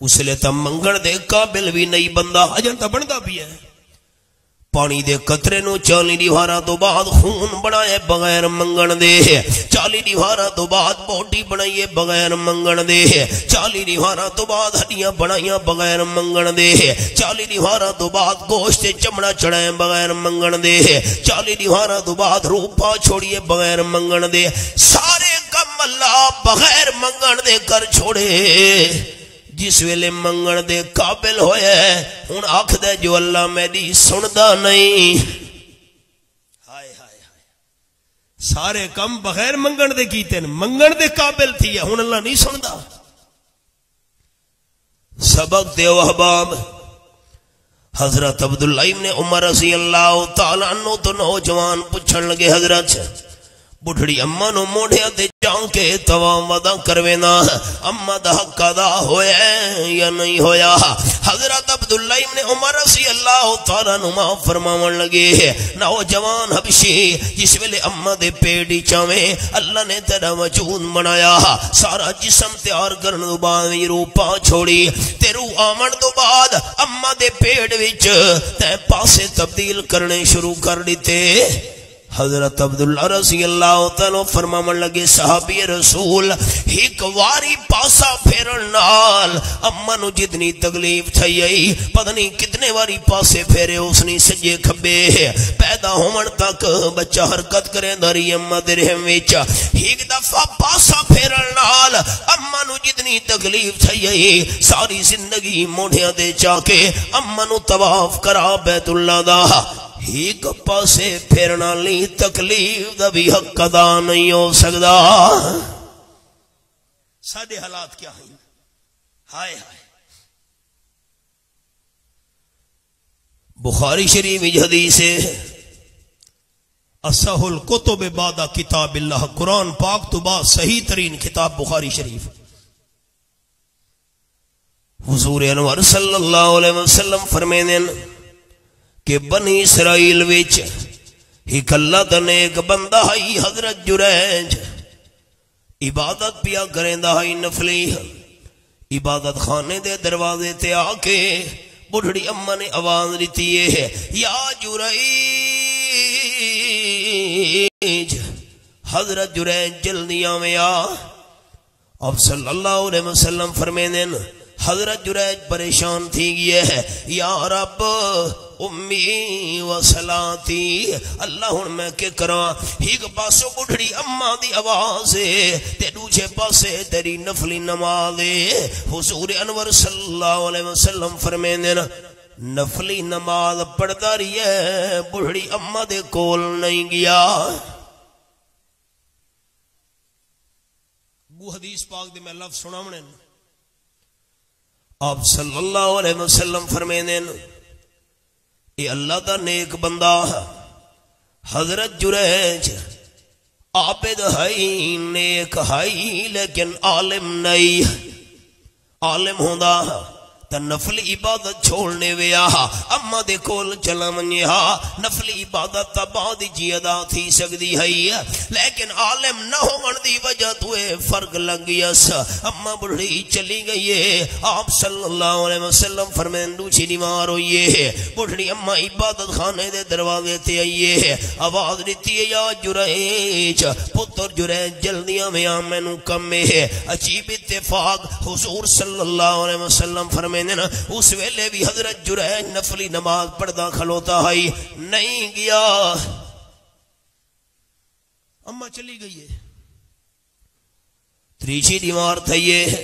اس لئے تا منگن دے قابل بھی نہیں بندہ، اجن تا بندہ بھی ہے. پانی دے قطرے نو 40 دیواراں تو بعد خون بنائے بغیر منگن دے، 40 دیواراں تو بعد بوٹی بنائیے بغیر منگن دے، 40 دیواراں تو بعد ہڈیاں بنائیاں بغیر منگن دے، 40 دیواراں تو بعد گوشت چمڑا چڑھائے بغیر منگن دے، 40 دیواراں تو بعد روح پا چھوڑیے بغیر منگن دے. سارے کم اللہ بغیر منگن دے کر چھوڑے. جس ویلے منگن دے قابل ہوئے ہن آکھ دے جو اللہ میری سندا نہیں. ہائے ہائے ہائے، سارے کم بغیر منگن دے کیتے ہیں، منگن دے قابل تھی ہے ہن اللہ نہیں سندا. سبق دے احباب. حضرت عبداللہ ابن عمر رضی اللہ تعالیٰ عنہ تو نوجوان پوچھن لگے حضرت بڑھڑی اماں نو موڑھیا تے جان کے توام ودا کروینا، اماں دا حق ادا ہویا یا نہیں ہویا؟ حضرت عبداللہ ابن عمر رضی اللہ تعالیٰ نما فرماون لگے نوجوان حبشی جس ویلے اماں دے پیڑی چاویں اللہ نے تیرا وجود بنایا، سارا جسم تیار کرن دو بعد روح پا چھوڑی تے روح آمن دو بعد اماں دے پیڑ وچ تے پاسے تبدیل کرنے شروع کر دیتے. حضرت عبداللہ رضی اللہ تعالیٰ فرماون لگے صحابی رسول ایک واری پاسا پھیرن نال اماں نو جتنی تکلیف تھئی پتہ نہیں کتنے واری پاسے پھیرے اس نے سجے کھبے پیدا ہومن تک بچہ حرکت کرے داری اماں دے رحم وچ. ایک دفعہ پاسا پھیرن نال اماں نو جتنی تکلیف تھئی ساری زندگی موڑھیاں دے چا کے اماں نو طواف کرا بیت اللہ دا. ایک پاسے پھیرنا لی تکلیف دا بھی حق ادا نہیں ہو سکتا. سادے حالات کیا ہیں؟ ہائے ہائے. بخاری شریف حدیث ہے اصح الکتب بعد کتاب اللہ، قرآن پاک تو بعد صحیح ترین کتاب بخاری شریف. حضور انور صلی اللہ علیہ وسلم فرمینے کہ بنی اسرائیل وچ ایک اللہ دا نیک بندہ ہے حضرت جریج عبادت پیا کریندا ہے نفلی. عبادت خانے دے دروازے تے آ کے بڑھڑی اماں نے آواز دیتی ہے یا جریج. حضرت جریج جلدی آویں آ. اب صلی اللہ علیہ وسلم فرمینے حضرت جریج پریشان تھی گئے ہے یا رب امی و صلاتی، اللہ ہن میں کہ کراں؟ ایک پاسو بڑھڑی اماں دی آواز تے دوجے پاسے تیری نفلی نماز. حضور انور صلی اللہ علیہ وسلم فرمیندے نفلی نماز پڑھدا رہی ہے بڑھڑی اماں دے کول نہیں گیا. وہ حدیث پاک دے میں لفظ سناونے آپ صلی اللہ علیہ وسلم فرمیندے اے اللہ دا نیک بندہ حضرت جریج عابد ہے نیک ہے لیکن عالم نہیں. عالم ہوندا تا نفل عبادت چھوڑنے ویا اما دے کول چلا منیا نفل عبادت تا بعد جی ادا تھی سکتی ہے لیکن عالم نہ ہون دی وجہ توے فرق لگ گیا سا اما بڑھڑی چلی گئی ہے آپ صلی اللہ علیہ وسلم فرمین دوچی نیمار ہوئی ہے بڑھڑی اما عبادت خانے دے دروازے تے آئی ہے آواز دیتی ہے یا جریج پتر جریج جلدیاں میں آمینو کم میں ہے عجیب اتفاق حضور صلی اللہ علیہ وسلم فرمین اس ویلے بھی حضرت جریج نفلی نماز پڑھدا کھلوتا ہے نہیں گیا اما چلی گئی ہے تریچی دیوار تھا یہ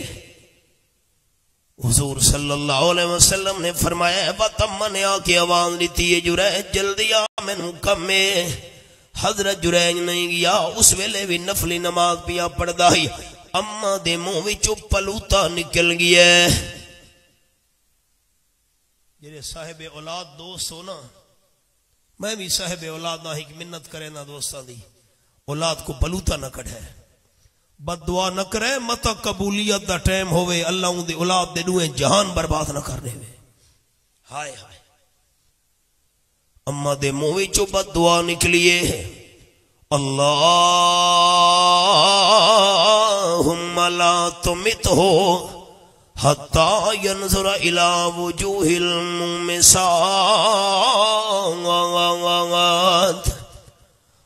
حضور صلی اللہ علیہ وسلم نے فرمایا بات اما نے آکے آواز دیتی ہے جریج جلدی آمینو کم میں حضرت جریج نہیں گیا اس ویلے بھی نفلی نماز پیا پڑھدا ہے اما دے منہ وچوں پلوتا نکل گیا جنہیں صاحب اولاد دوست ہو نا میں بھی صاحب اولاد نہ ہی منت کرے نا دوستان دی اولاد کو بلوتا نہ کڑھے بد دعا نہ کرے متا قبولیت دا ٹائم ہوئے اللہ ان دی اولاد دے دوئے جہان برباد نہ کرنے ہوئے ہائے ہائے اما دے مووی چو بد دعا نکلیے اللہم لا تمت ہو حتی ینظر الى وجوہ الممسات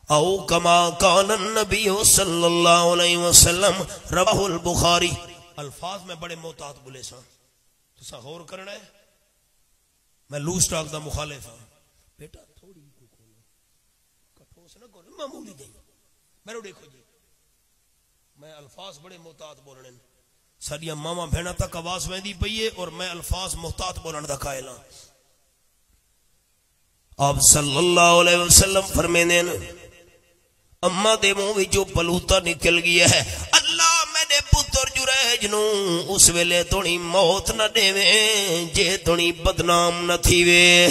او کما قال النبی صلی اللہ علیہ وسلم رواہ البخاری الفاظ میں بڑے محتاط بولے سا تو سا غور کرنا ہے میں لوس ٹاک دا مخالف ہوں بیٹا تھوڑی کو کھولو کٹھوس نہ کرو معمولی دیں میرے دیکھو جی میں الفاظ بڑے محتاط بولنے ساڑیاں ماما بھینا تک آواز ویندی پئیے اور میں الفاظ محتاط بولنے دا قائلہ آپ صلی اللہ علیہ وسلم فرمینے اما دے منہ وچوں پلوتا نکل گیا ہے اللہ میرے پتر جریج نو اس ویلے تھوڑی موت نہ دے وے جے تھوڑی بدنام نہ تھی وے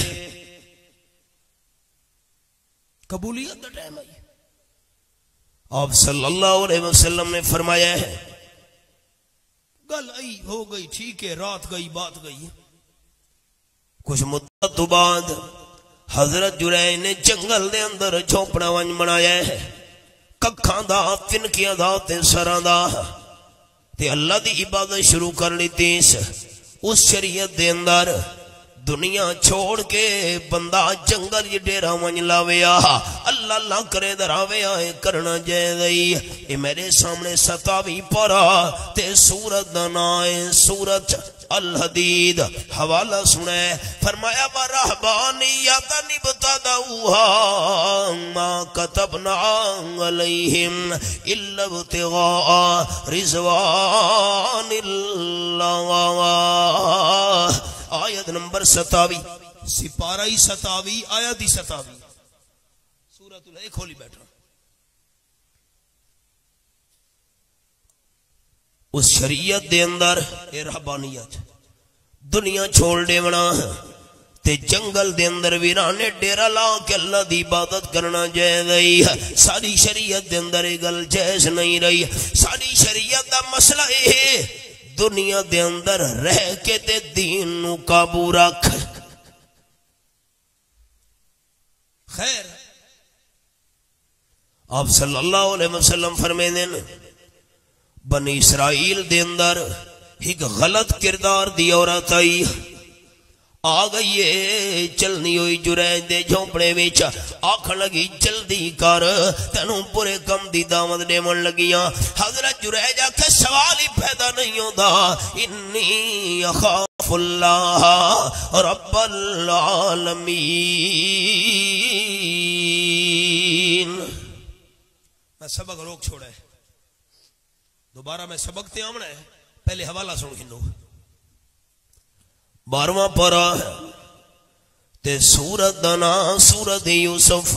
قبولیت دا ٹائم آئی آپ صلی اللہ علیہ وسلم نے فرمایا ہے گل آئی ہو گئی ٹھیک ہے رات گئی بات گئی کچھ مدت تو بعد حضرت جریج نے جنگل دے اندر جھونپڑا ونج بنایا ہے ککھاں دا تنکیاں دا تے سراں دا تے اللہ دی عبادت شروع کر لیتی اس شریعت دے اندر دنیا چھوڑ کے بندہ جنگل یہ ڈیرہ ونج لاویا اللہ اللہ کرے دراویا کرنا جائے گئی اے میرے سامنے ستاوی پارا تے سورت دنائے سورت الحدید حوالہ سنے فرمایا وَرَحْبَانِيَّةً ابْتَدَعُوهَا مَا كَتَبْنَا عَلَيْهِمْ إِلَّا ابْتِغَاءَ رِضْوَانِ اللَّهِ آیت نمبر 27 سپارہ 27 آیت 27 سورۃ اللہ کھولی بیٹھا اس شریعت دے اندر اے رہبانیت دنیا چھوڑ دے بنا تے جنگل دے اندر ویرانے ڈیرہ لا کے اللہ دی عبادت کرنا جائے گئی ساری شریعت دے اندر گل جائز نہیں رہی ساری شریعت دا مسئلہ ہے دنیا دے اندر رہ کے تے دین نو قابو رکھ خیر آپ صلی اللہ علیہ وسلم فرمینے بنی اسرائیل دے اندر ایک غلط کردار دی عورت آئی آ گئی ہے چلنی ہوئی جریج دے جھونپڑے وچ آکھن لگی جلدی کر تینوں پورے کم دی دعوت دیون لگیاں حضرت جریج آکھے سوال ہی پیدا نہیں ہوندا انی اخاف اللہ رب العالمین میں سبق روک چھوڑا ہے دوبارہ میں سبق تے آمنا ہے پہلے حوالہ سن گنو 12واں پارہ تے سورت دنا سورت یوسف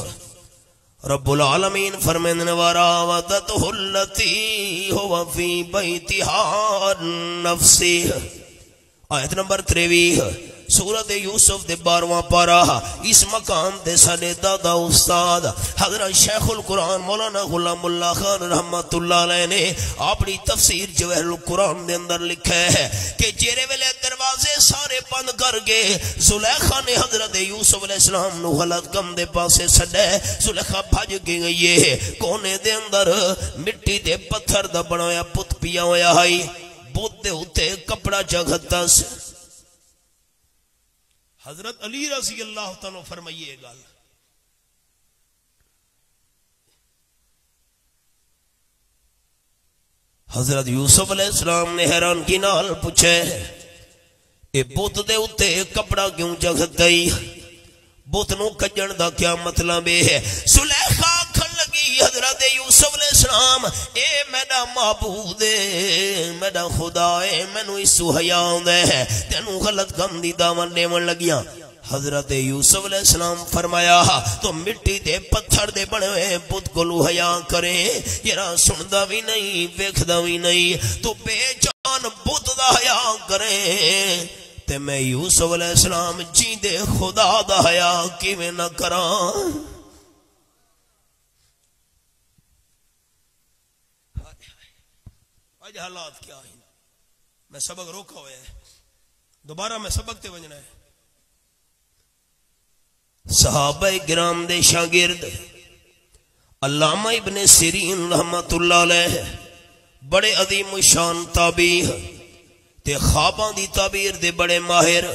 رب العالمین فرمین وراودتہ اللتی ہوا فی بیتہا نفسی آیت نمبر 23 سورت یوسف دے 12واں پارہ اس مقام دے ساڈے دادا استاد حضرت شیخ القرآن مولانا غلام اللہ خان رحمت اللہ علیہ نے اپنی تفسیر جواہر القرآن دے اندر لکھا ہے کہ جیرے ویلے دروازے سارے بند کر کے زلیخا نے حضرت یوسف علیہ السلام نو غلط کم دے پاسے سڈے زلیخا بھج کے گئی ہے کونے دے اندر مٹی دے پتھر دا بنایا پت پیا ہویا ہے بت دے ہوتے کپڑا چگھتا سے حضرت علی رضی اللہ تعالیٰ فرمائیے گا حضرت یوسف علیہ السلام نے حیران کی نال پوچھے اے بت دے ہوتے کپڑا کیوں چگھتا ہی بت نو کجن دا کیا مطلب ہے زلیخا کھن لگی حضرت یوسف علیہ السلام اے میرا معبود ہے میرا خدا ہے مینوں اس حیا آندا ہے تینوں غلط کم دی دعوت دیون لگیاں حضرت یوسف علیہ السلام فرمایا تو مٹی دے پتھر دے بنے ہوئے بت کولو حیا کریں یرا سندا بھی نہیں ویکھدا بھی نہیں تو بے جان بت دا حیا کریں تے میں یوسف علیہ السلام جیندے خدا دا حیا کیویں نہ کراں آج حالات کیا ہیں میں سبق روکا ہوئے ہے دوبارہ میں سبق تے وجنا ہے صحابہ کرام دے شاگرد علامہ ابن سیرین رحمت اللہ علیہ بڑے عظیم شان تابعی تے خواباں دی تعبیر دے بڑے ماہر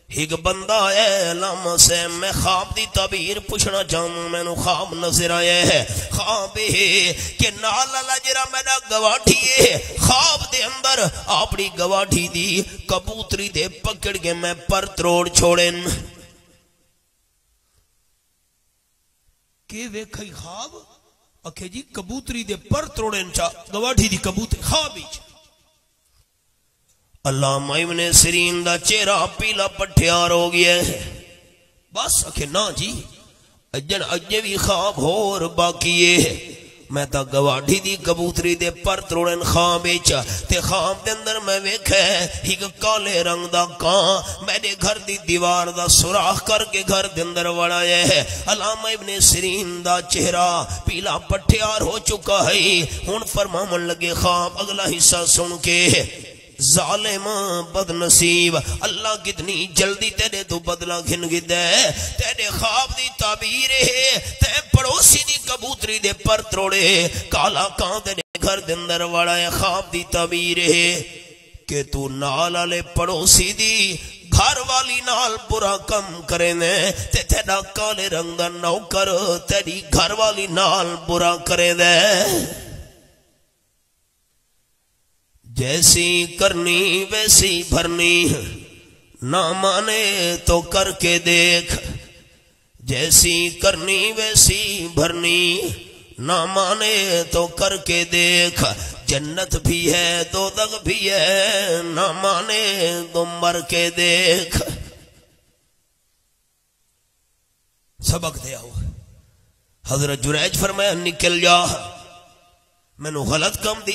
ایک بندہ ہے علامہ سے میں خواب دی تعبیر پوچھنا چاہوں میں نو خواب نظر آیا ہے خواب ہے کہ نالا جرا میرا گواٹھی ہے خواب دے اندر اپنی گواٹھی دی کبوتری دے پکڑ کے میں پر تروڑ چھوڑن کہ ویکھئی خواب اکھے جی کبوتری دے پر تروڑن چا گواٹھی دی کبوتری خواب ہی علامہ ابن سیرین دا چہرہ پیلا پٹھیار ہو گیا ہے بس اکھے نا جی اجن اجے بھی خواب ہور باقی ہے میں تا گواڑھی دی کبوتری دے پر تروڑن خواب بیچا تے خواب دے اندر میں ویکھے ایک کالے رنگ دا کان میرے گھر دی دیوار دا سوراخ کر کے گھر دے اندر وڑایا ہے علامہ ابن سیرین دا چہرہ پیلا پٹھیار ہو چکا ہے ہن فرماون لگے خواب اگلا حصہ سن کے ظالم بد نصیب اللہ کتنی جلدی تیرے تو بدلہ گھن گدے تیرے خواب دی تعبیر ہے تے پڑوسی دی کبوتری دے پر تروڑے کالا کان تیرے گھر دے اندر وڑا ہے خواب دی تعبیر ہے کہ تو نال والے پڑوسی دی گھر والی نال برا کم کرے نے تے تیرا کالے رنگ دا نوکر تیری گھر والی نال برا کرے دے جیسی کرنی ویسی بھرنی نہ مانے تو کر کے دیکھ جیسی کرنی ویسی بھرنی نہ مانے تو کر کے دیکھ جنت بھی ہے دوزخ بھی ہے نہ مانے تو مر کے دیکھ سبق دیا ہوا حضرت جریج فرمایا نکل جا میں نو غلط کم دی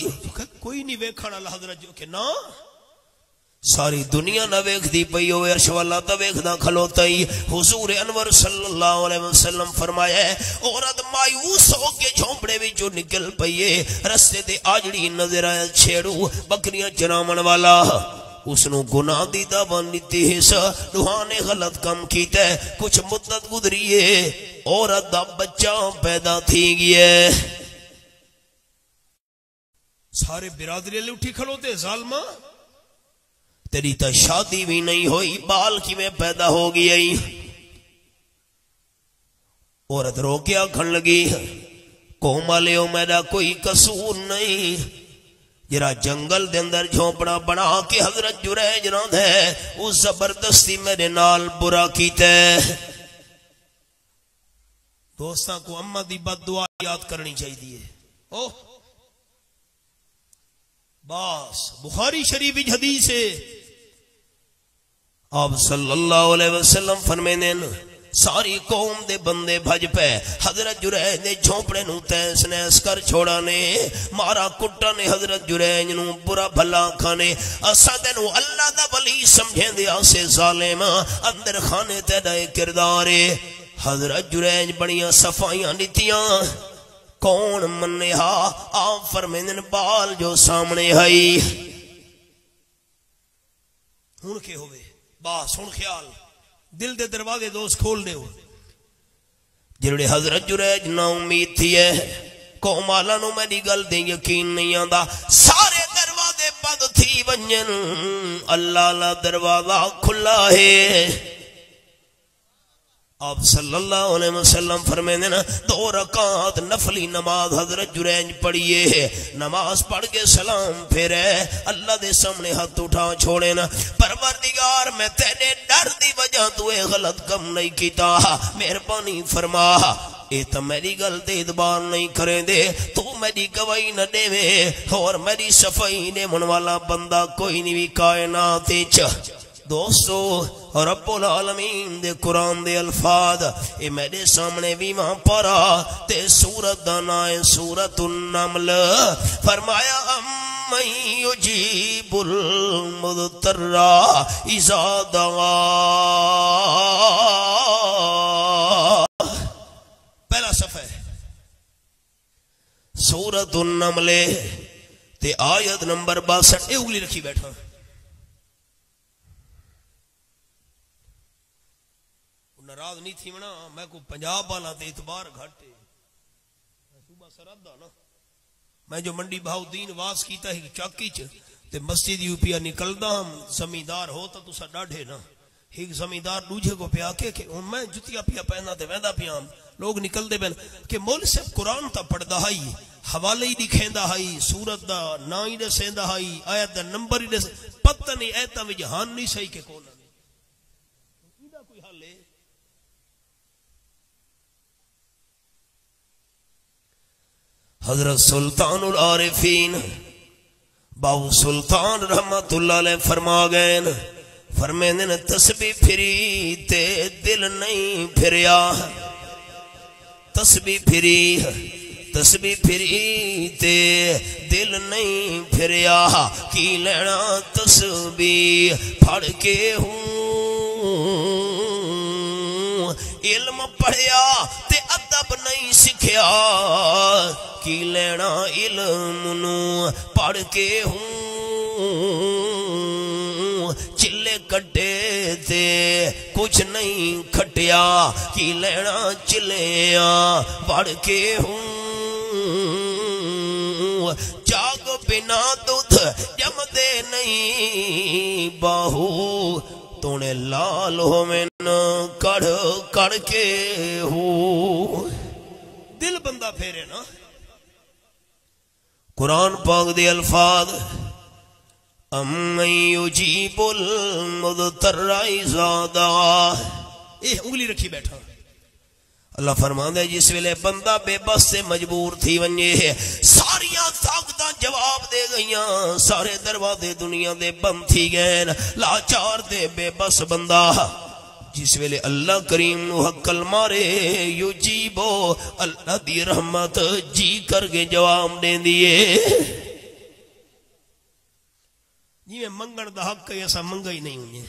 کوئی نہیں ویکھن اللہ حضرت جو کہ نا ساری دنیا نہ ویکھ دی پئی ہوئے عرش والا تا ویکھدا کھلوتا ہی حضور انور صلی اللہ علیہ وسلم فرمایا ہے عورت مایوس ہو کے جھونپڑے بھی جو نکل پئی ہے رستے تے آجڑی نظر آیا چھیڑو بکریاں چراون والا اس نو گناہ دی دابان نیتی حصہ روحانے غلط کم کیتا ہے کچھ مدت گزری ہے عورت دا بچہ پیدا تھی گئے سارے برادری لے اٹھی کھلوتے ظالمہ تیری تا شادی بھی نہیں ہوئی بال کی میں پیدا ہو گئی عورت رو کے آکھن لگی کوما لیو میرا کوئی قصور نہیں جرا جنگل دے اندر جھونپڑا بنا کے حضرت جریج راند ہے اس زبردستی میرے نال برا کیتے دوستاں کو اماں دی بد دعا یاد کرنی چاہیے اوہ باس بخاری شریف حدیث ہے آپ صلی اللہ علیہ وسلم فرمینے ساری قوم دے بندے بھج پے حضرت جریج نے جھونپڑے نو تیس نیس کر چھوڑا نے مارا کٹا نے حضرت جریج نو برا بھلا کھانے اسا تینو اللہ دا ولی سمجھیں دیا سے ظالم اندر خانے تیرا کردارے حضرت جریج بڑیاں صفائیاں نیتیاں کون مننے ہا آپ فرمیندن بال جو سامنے ہائی ہون کے ہوئے باس ہون خیال دل دے دروازے دوست کھول دے ہو جنہوں حضرت جریج نا امید تھی ہے قوم آلہ نو میں دی گل دیں یقین نہیں آندا سارے دروازے بند تھی ونجن اللہ لا دروازہ کھلا ہے آپ صلی اللہ علیہ وسلم فرمائیں نا 2 رکعت نفلی نماز حضرت جریج پڑھیے نماز پڑھ کے سلام پھیرے اللہ دے سامنے ہاتھ اٹھا چھوڑے نا پروردگار میں تیرے ڈر دی وجہ تو اے غلط کم نہیں کیتا مہربانی فرما اے تو میری گل دے ادبار نہیں کریں دے تو میری گواہی نہ دے میں اور میری صفائی نے من والا بندہ کوئی نہیں بھی کائنات دوستو رب العالمین دے قرآن دے الفاظ اے میرے سامنے بھی ماں پارا تے سورت دانائے سورت النمل فرمایا امن یجیب المضطر اذا دعا پہلا صفحہ سورت النمل تے آیت نمبر 62 اے اگلی رکھی بیٹھا ناراض نہیں تھی منا میں کو پنجاب والا تے اعتبار گھٹے صوبہ سرحد نا میں جو منڈی بہاؤدین واس کیتا ہے چاکی چ تے مسجد یو پیا نکلدا ہم زمیندار ہوتا تو سا ڈاڈھے نا ایک زمیندار دوجھے کو پیا کے ہن میں جتیا پیا پہنا تے ویندا پیا لوگ نکل دے بن کہ مول صاحب قرآن تا پڑھدا ہائی حوالے ہی دکھیندا ہائی سورت دا نا ہی دسیندا ہائی آیت دا نمبر ہی دس پتہ نہیں ایتا میں جہان نہیں صحیح کہ کون ایدا کوئی حال ہے حضرت سلطان العارفین باو سلطان رحمت اللہ علیہ فرما گئے فرمیندن تسبیح پھری تے دل نہیں پھریا تسبیح پھری تے دل نہیں پھریا کی لینا تسبیح پھڑ کے ہوں علم پڑھیا تے ادب نہیں سکھیا کی لینا علم نو پڑھ کے ہوں چلے کٹے تے کچھ نہیں کھٹیا کی لینا چلیاں پڑھ کے ہوں جاگ بنا دودھ جم دے نہیں باہو تونے لال ہو میں کڑ کڑ کے ہو دل بندہ پھیرے نا قرآن پاک دے الفاظ امن یجیب المضطر اذا دعا اے انگلی رکھی بیٹھا اللہ فرماندا ہے جس ویلے بندہ بے بس سے مجبور تھی ونجے ساریاں طاقتاں جواب دے گئیاں سارے دروازے دنیا دے بند تھی گئے لاچار دے بے بس بندہ جس ویلے اللہ کریم نو حقل مارے یجیبو اللہ دی رحمت جی کر کے جواب دے دیے جی میں منگن دا حق ہے ایسا منگا ہی نہیں ہوں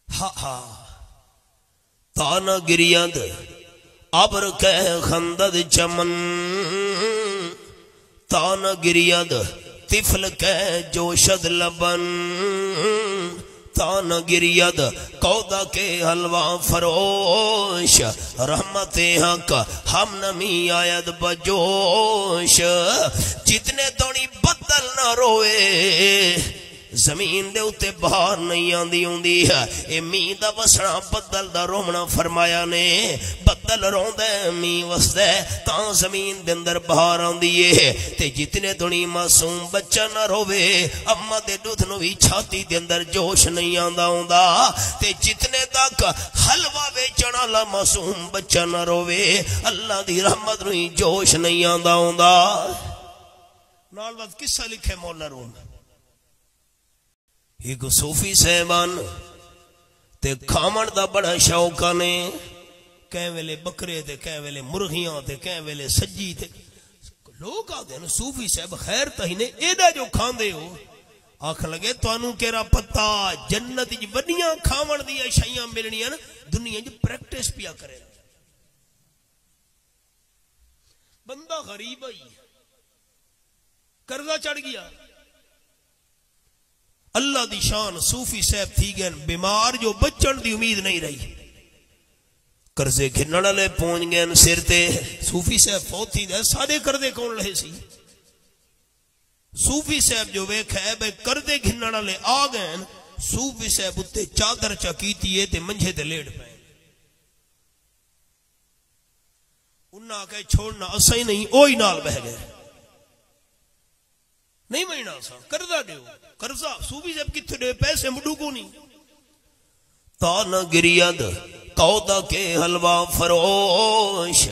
ہاں ہاں تانا گریاند عبر کہہ خندد چمن تانا گریاند طفل کہہ جوشد لبن تانا گرید کودا کے حلوہ فروش رحمت حق ہم نمی آید بجوش جتنے توڑی بدل نہ روئے زمین دے اتے باہر نہیں آندی ہوندی ہے اے می دا وسنا بدل دا رومنا فرمایا نے بدل رون دے می وسدے تاں زمین دے اندر باہر آندی ہے تے جتنے دنی معصوم بچہ نہ روے اما دے دودھ نو بھی چھاتی دے اندر جوش نہیں آندا ہوندا تے جتنے تک حلوہ بیچن والا معصوم بچہ نہ روے اللہ دی رحمت نو ہی جوش نہیں آندا ہوندا نال وقت قصہ لکھے مولا روم ایک صوفی صاحبان تے کھاون دا بڑا شوق نے کہیں ویلے بکرے تے کہیں ویلے مرغیاں تے کہیں ویلے سجی تے لوگ آتے ہیں صوفی صاحب خیر تہی نے ایڈا جو کھان دے ہو آکھ لگے توانوں کیرا پتا جنت جی ونیاں کھاون دیا شائیاں ملنیاں دنیا جی پریکٹس پیا کرے بندہ غریب آئی قرضہ چڑھ گیا اللہ دی شان صوفی صاحب تھی گئے بیمار جو بچن دی امید نہیں رہی قرضے گھنڑ لے پہنچ گئے سر تے صوفی صاحب فوت تھی دے سارے قرضے کون لے سی صوفی صاحب جو ویکھ ہے بھئی قرضے گھنڑ لے آ گئے صوفی صاحب اتے چادر چکیتی ہے تے منجھے تے لیٹ پائے انہاں کہے چھوڑنا اسا ہی نہیں اوہی نال بہ گئے نہیں مہینہ سا قرضہ دیو قرضہ صوفی صاحب کتنے دے پیسے مڈو کو نہیں تا نہ گرید قودا کے حلوہ فروش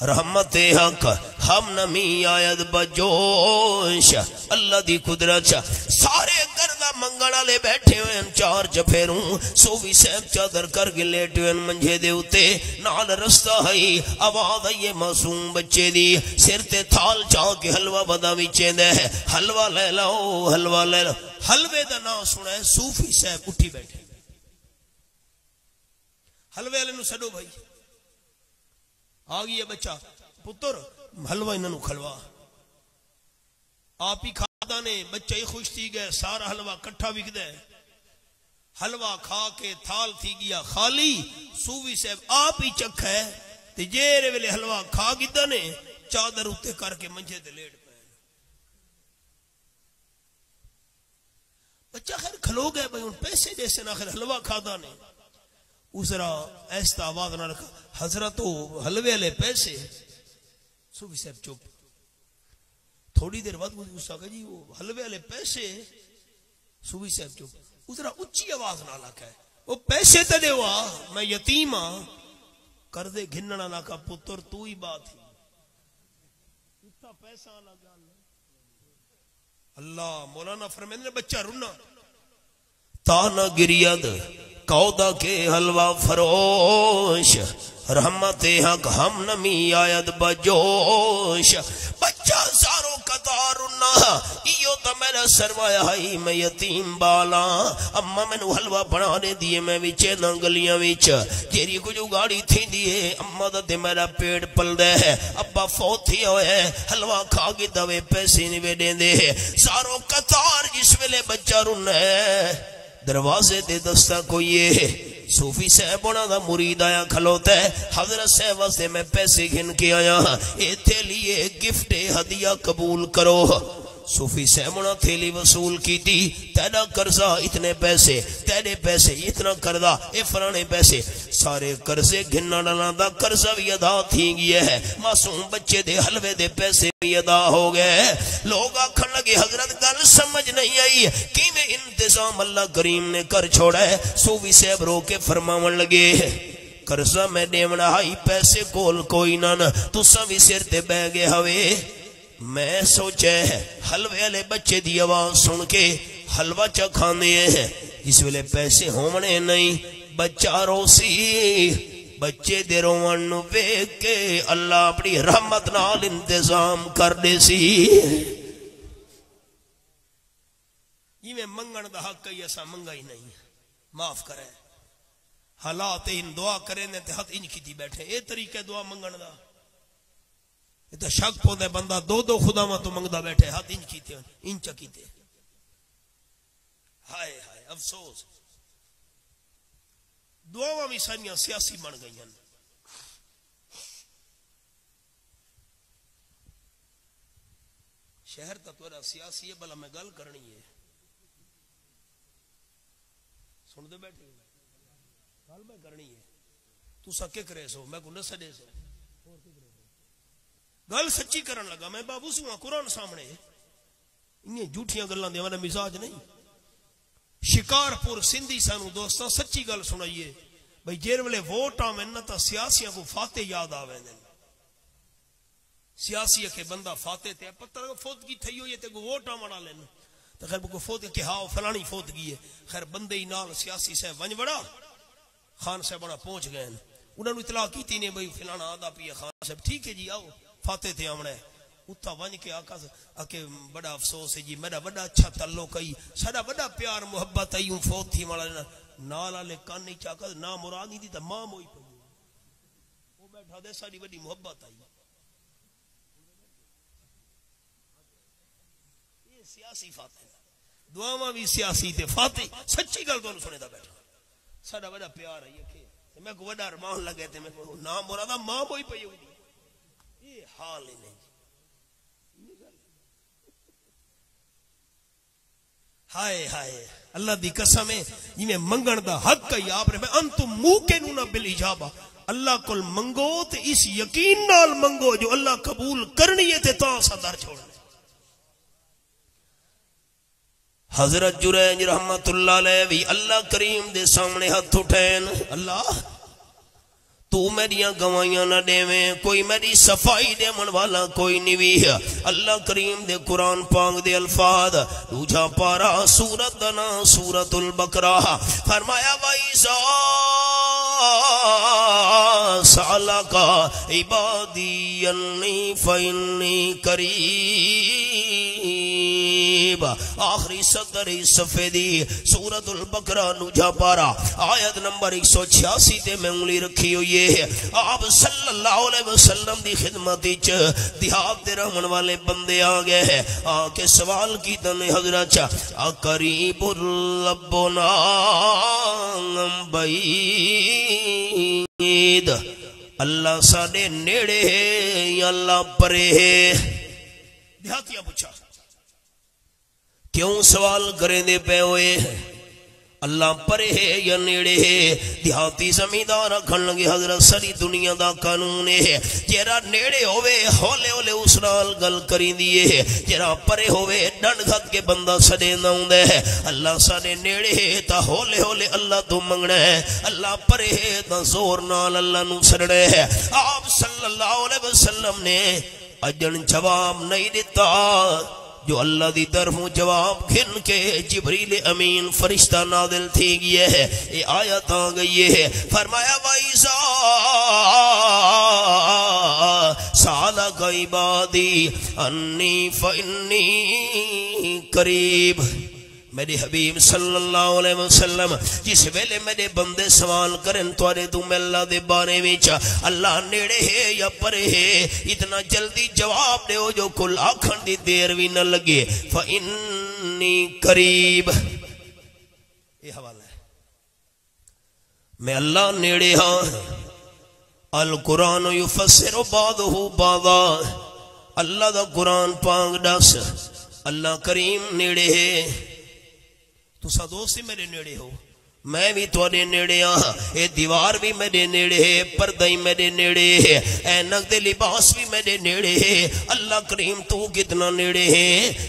رحمت حق ہم نمی آید بجوش اللہ دی قدرت سارے قرضہ منگنا لے بیٹھے ہوئے چار چپھیروں صوفی صاحب چادر کر کے لیٹے ہوئے منجھے دے ہوتے نال رستہ ہے آواز ہے معصوم بچے دی سر تے تھال چاہ کے حلوہ بدا وچے دے حلوہ لے لو حلوہ لے لو حلوے دا نام سنا ہے صوفی صاحب اٹھی بیٹھے حلوے والے نو سڈو بھائی آ گئی ہے بچہ پتر حلوہ انہوں کھلوا آپ ہی کھادا نے بچہ ہی خوش تھی گئے سارا حلوہ کٹھا بک دے حلوہ کھا کے تھال تھی گیا خالی صوفی صاحب آپ ہی چکھ ہے تے جیرے ویلے حلوہ کھا گیا نے چادر اتے کر کے منجھے تے لیٹ پہ بچہ خیر کھلو گئے بھائی ان پیسے جیسے نہ خیر حلوہ کھادا نے اسرا ایستا آواز نہ رکھا حضرت حلوے والے پیسے صوفی صاحب چپ تھوڑی دیر بعد مجھے غصہ کہ جی وہ حلوے والے پیسے صوفی صاحب چپ اسرا اچھی آواز نہ لکھا ہے وہ پیسے تے دے ہوا میں یتیم ہاں کر دے گھننا نہ کا پتر تو ہی بات ہی اتنا پیسہ نہ جان اللہ مولانا فرمائے نے بچہ رونا تا نہ گرید قودا کے حلوہ فروش رحمت حق ہم نمی آید بجوش بچہ ساروں قطار رنا ایو تا میرا سرمایہ ہے میں یتیم بالا اما میں نو حلوہ بنانے دیئے میں وچے ننگلیاں وچ جیری کو جو گاڑی تھی دیئے اما دا دے میرا پیڑ پل دے ابا فوت تھی ہوئے حلوہ کھا گی دوے پیسے نہیں دیں دے ساروں قطار جس ویلے بچہ رنا ہے دروازے دے دستہ کوئی ہے صوفی صاحب ہونا دا مرید آیا کھلوتا ہے حضرت صاحب سے میں پیسے گھن کے آیا ایتھے لیے گفٹ ہدیہ قبول کرو صوفی صاحب ہونا تھیلی وصول کی تھی تیرا قرضہ اتنے پیسے تیرے پیسے اتنا قرضہ اے فرانے پیسے سارے قرضے گھننا ڈالا دا قرضہ بھی ادا تھی گیا ہے معصوم بچے دے حلوے دے پیسے بھی ادا ہو گئے لوگ آکھن لگے حضرت گل سمجھ نہیں آئی کہ میں انتظام اللہ کریم نے کر چھوڑا ہے صوفی صاحب رو کے فرماون لگے قرضہ میں دیونا ہائی پیسے کول کوئی نہ تو سوی سر تے بہ گئے ہوئے میں سوچے حلوے والے بچے دی آواز سن کے حلوہ چا کھانے ہیں جس ویلے پیسے ہونے نہیں بچہ رو سی بچے دے روان نو ویکھ کے اللہ اپنی رحمت نال انتظام کر دے سی یہ میں منگن دا حق کئی ایسا منگا ہی نہیں معاف کرے حالات ان دعا کریں تے ہاتھ ان کی دی بیٹھے اے طریقہ دعا منگن دا یہ تو شک پودے بندہ دو خدا ماں تو منگدہ بیٹھے ہاتھ انچ کیتے انچ کیتے ہائے ہائے افسوس دعاواں بھی سانیاں سیاسی بن گئی ہیں شہر تا تورا سیاسی ہے بلا میں گل کرنی ہے سن دے بیٹھے گل میں کرنی ہے تو سکے کرے سو میں کو نہ سڑے سو گل سچی کرن لگا میں بابو سوا قرآن سامنے انہیں جھوٹیاں گلاں دے والا مزاج نہیں شکار پور سندھی سانو دوستاں سچی گل سنائیے بھئی جیر ویلے ووٹ آویں نہ تا سیاسیاں کو فاتح یاد آویں دیں سیاسی کے بندہ فاتح تے پتہ لگا فوت کی تھئی ہوئی تے کو ووٹ آونا لینا تو خیر کو فوت کہ ہاں فلانی فوت کی ہے خیر بندے ہی نال سیاسی سے ونج بڑا خان صاحب بڑا پہنچ گئے انہوں نے اطلاع کی تھی نے بھئی فلانا آدھا پی ہے خان صاحب ٹھیک ہے جی آؤ فاتح تھے آمنا ہے اتھا ونج کے آقا کہ بڑا افسوس ہے جی میرا بڑا اچھا تعلق ہے ساڑا بڑا پیار محبت ہے یوں فوت تھی مالا نالا لے کان نہیں چاہتا نا مراد نہیں تھی تا ماں موئی پڑی وہ بیٹھا دے ساری بڑی محبت آئی یہ سیاسی فاتح دعاواں بھی سیاسی تے فاتح سچی گل تو سنے دا بیٹھا ساڑا بڑا پیار ہے یہ کہ میں کو بڑا ارمان لگے تھے میں کو نا مراد ماں موئی پڑی ہوئی یہ حال ہی نہیں ہائے ہائے اللہ دی قسم ہے جنہیں منگن دا حق ہے آپ نے انتم موقنون بالاجابہ اللہ کل منگو تے اس یقین نال منگو جو اللہ قبول کرنی ہے تے تاں صدر چھوڑنے حضرت جرینج رحمت اللہ علیہ بھی اللہ کریم دے سامنے ہاتھ اٹھین اللہ تو میریاں گوائیاں نہ دے میں کوئی میری صفائی دے من والا کوئی نہیں ہے اللہ کریم دے قرآن پاک دے الفاظ دوجھا پارا سورت دنا سورت البقرہ فرمایا وَإِذَا سَأَلَكَ عِبَادِي أَنِّي فَإِنِّي قَرِيبٌ آخری صدر صفحے دی سورت البقرہ نوجہ پارا آیت نمبر 186 تے میں انگلی رکھی ہوئی ہے آپ صلی اللہ علیہ وسلم دی خدمتی دیہات دے رحمن والے بندے آگئے ہیں آکے سوال کی تنے حضرت قریب ربنا بعید اللہ ساڑے نیڑے ہے یا اللہ پرے ہے دیہاتیاں پوچھا کیوں سوال کریں دے پہ ہوئے اللہ پرے ہے یا نیڑے ہے دیہاتی زمیندار رکھن لگے حضرت ساری دنیا دا قانون ہے جیرا نیڑے ہوئے ہولے ہولے اس نال گل کریں دیئے جیرا پرے ہوئے ڈنڈ گھت کے بندہ سڑے ناؤں دے اللہ ساڑے نیڑے ہے تا ہولے ہولے اللہ تو منگنا ہے اللہ پرے ہے تا زور نال اللہ نو سڑے ہے آپ صلی اللہ علیہ وسلم نے اجن جواب نہیں دیتا جو اللہ دی طرفوں جواب گھن کے جبریل امین فرشتہ نازل تھی گئے ہے یہ آیت آ گئی ہے فرمایا وَإِذَا سَأَلَكَ عِبَادِي أَنِّي فَإِنِّي قَرِيبٌ میرے حبیب صلی اللہ علیہ وسلم جس ویلے میرے بندے سوال کریں توارے تو میں اللہ دے بارے میں اللہ نیڑے ہے یا پرے ہے اتنا جلدی جواب دے ہو جو کل آکھن دی دیر بھی نہ لگے فَإِنِّي قَرِيبٌ یہ حوالہ ہے میں اللہ نیڑے ہاں القرآن یفسر بعضہ بعضا اللہ دا قرآن پاک دس اللہ کریم نیڑے ہے تو سا دوستی میرے نیڑے ہو میں بھی توڑے نیڑے ہاں اے دیوار بھی میرے نیڑے ہے پردائی میرے نیڑے ہے اے نقد لباس بھی میرے نیڑے ہے اللہ کریم تو کتنا نیڑے ہے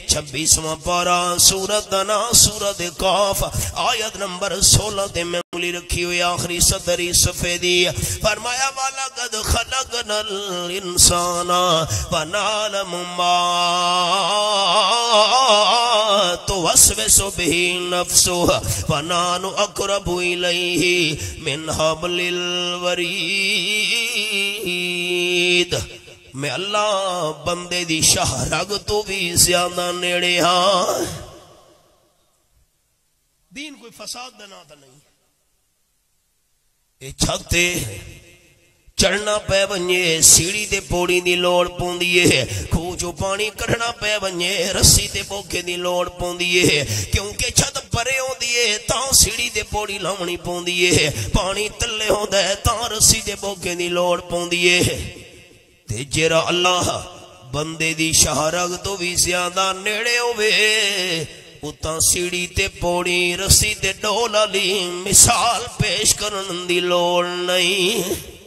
26واں پارا سورت دنا سورت قاف آیت نمبر 16 تے میں انگلی رکھی ہوئی آخری صدری صفحے دی فرمایا وَلَقَدْ خَلَقْنَا الْإِنسَانَ وَنَعْلَمُ مَا تُوَسْوِسُ بِهِ نَفْسُهُ وَنَحْنُ أَقْرَبُ إِلَيْهِ مِنْ حَبْلِ الْوَرِيدِ میں اللہ بندے دی شاہ رگ تو بھی زیادہ نیڑے ہاں دین کوئی فساد دینا تھا نہیں اے چھتے چڑھنا پہ بنجے سیڑھی دے پوڑی دی لوڑ پوندیے ہے کھوچو پانی کرنا پہ بنجے رسی دے بوکے دی لوڑ پوندیے ہے کیونکہ چھت پرے ہوں دیئے تاں سیڑھی دے پوڑی لامنی پوندیے ہے پانی تلے ہوں دے تاں رسی دے بوکے دی لوڑ پوندیے ہے تے جیرا اللہ بندے دی شہرگ تو بھی زیادہ نیڑے ہوئے اتاں سیڑھی تے پوڑی رسی تے ڈولا لی مثال پیش کرن دی لوڑ نہیں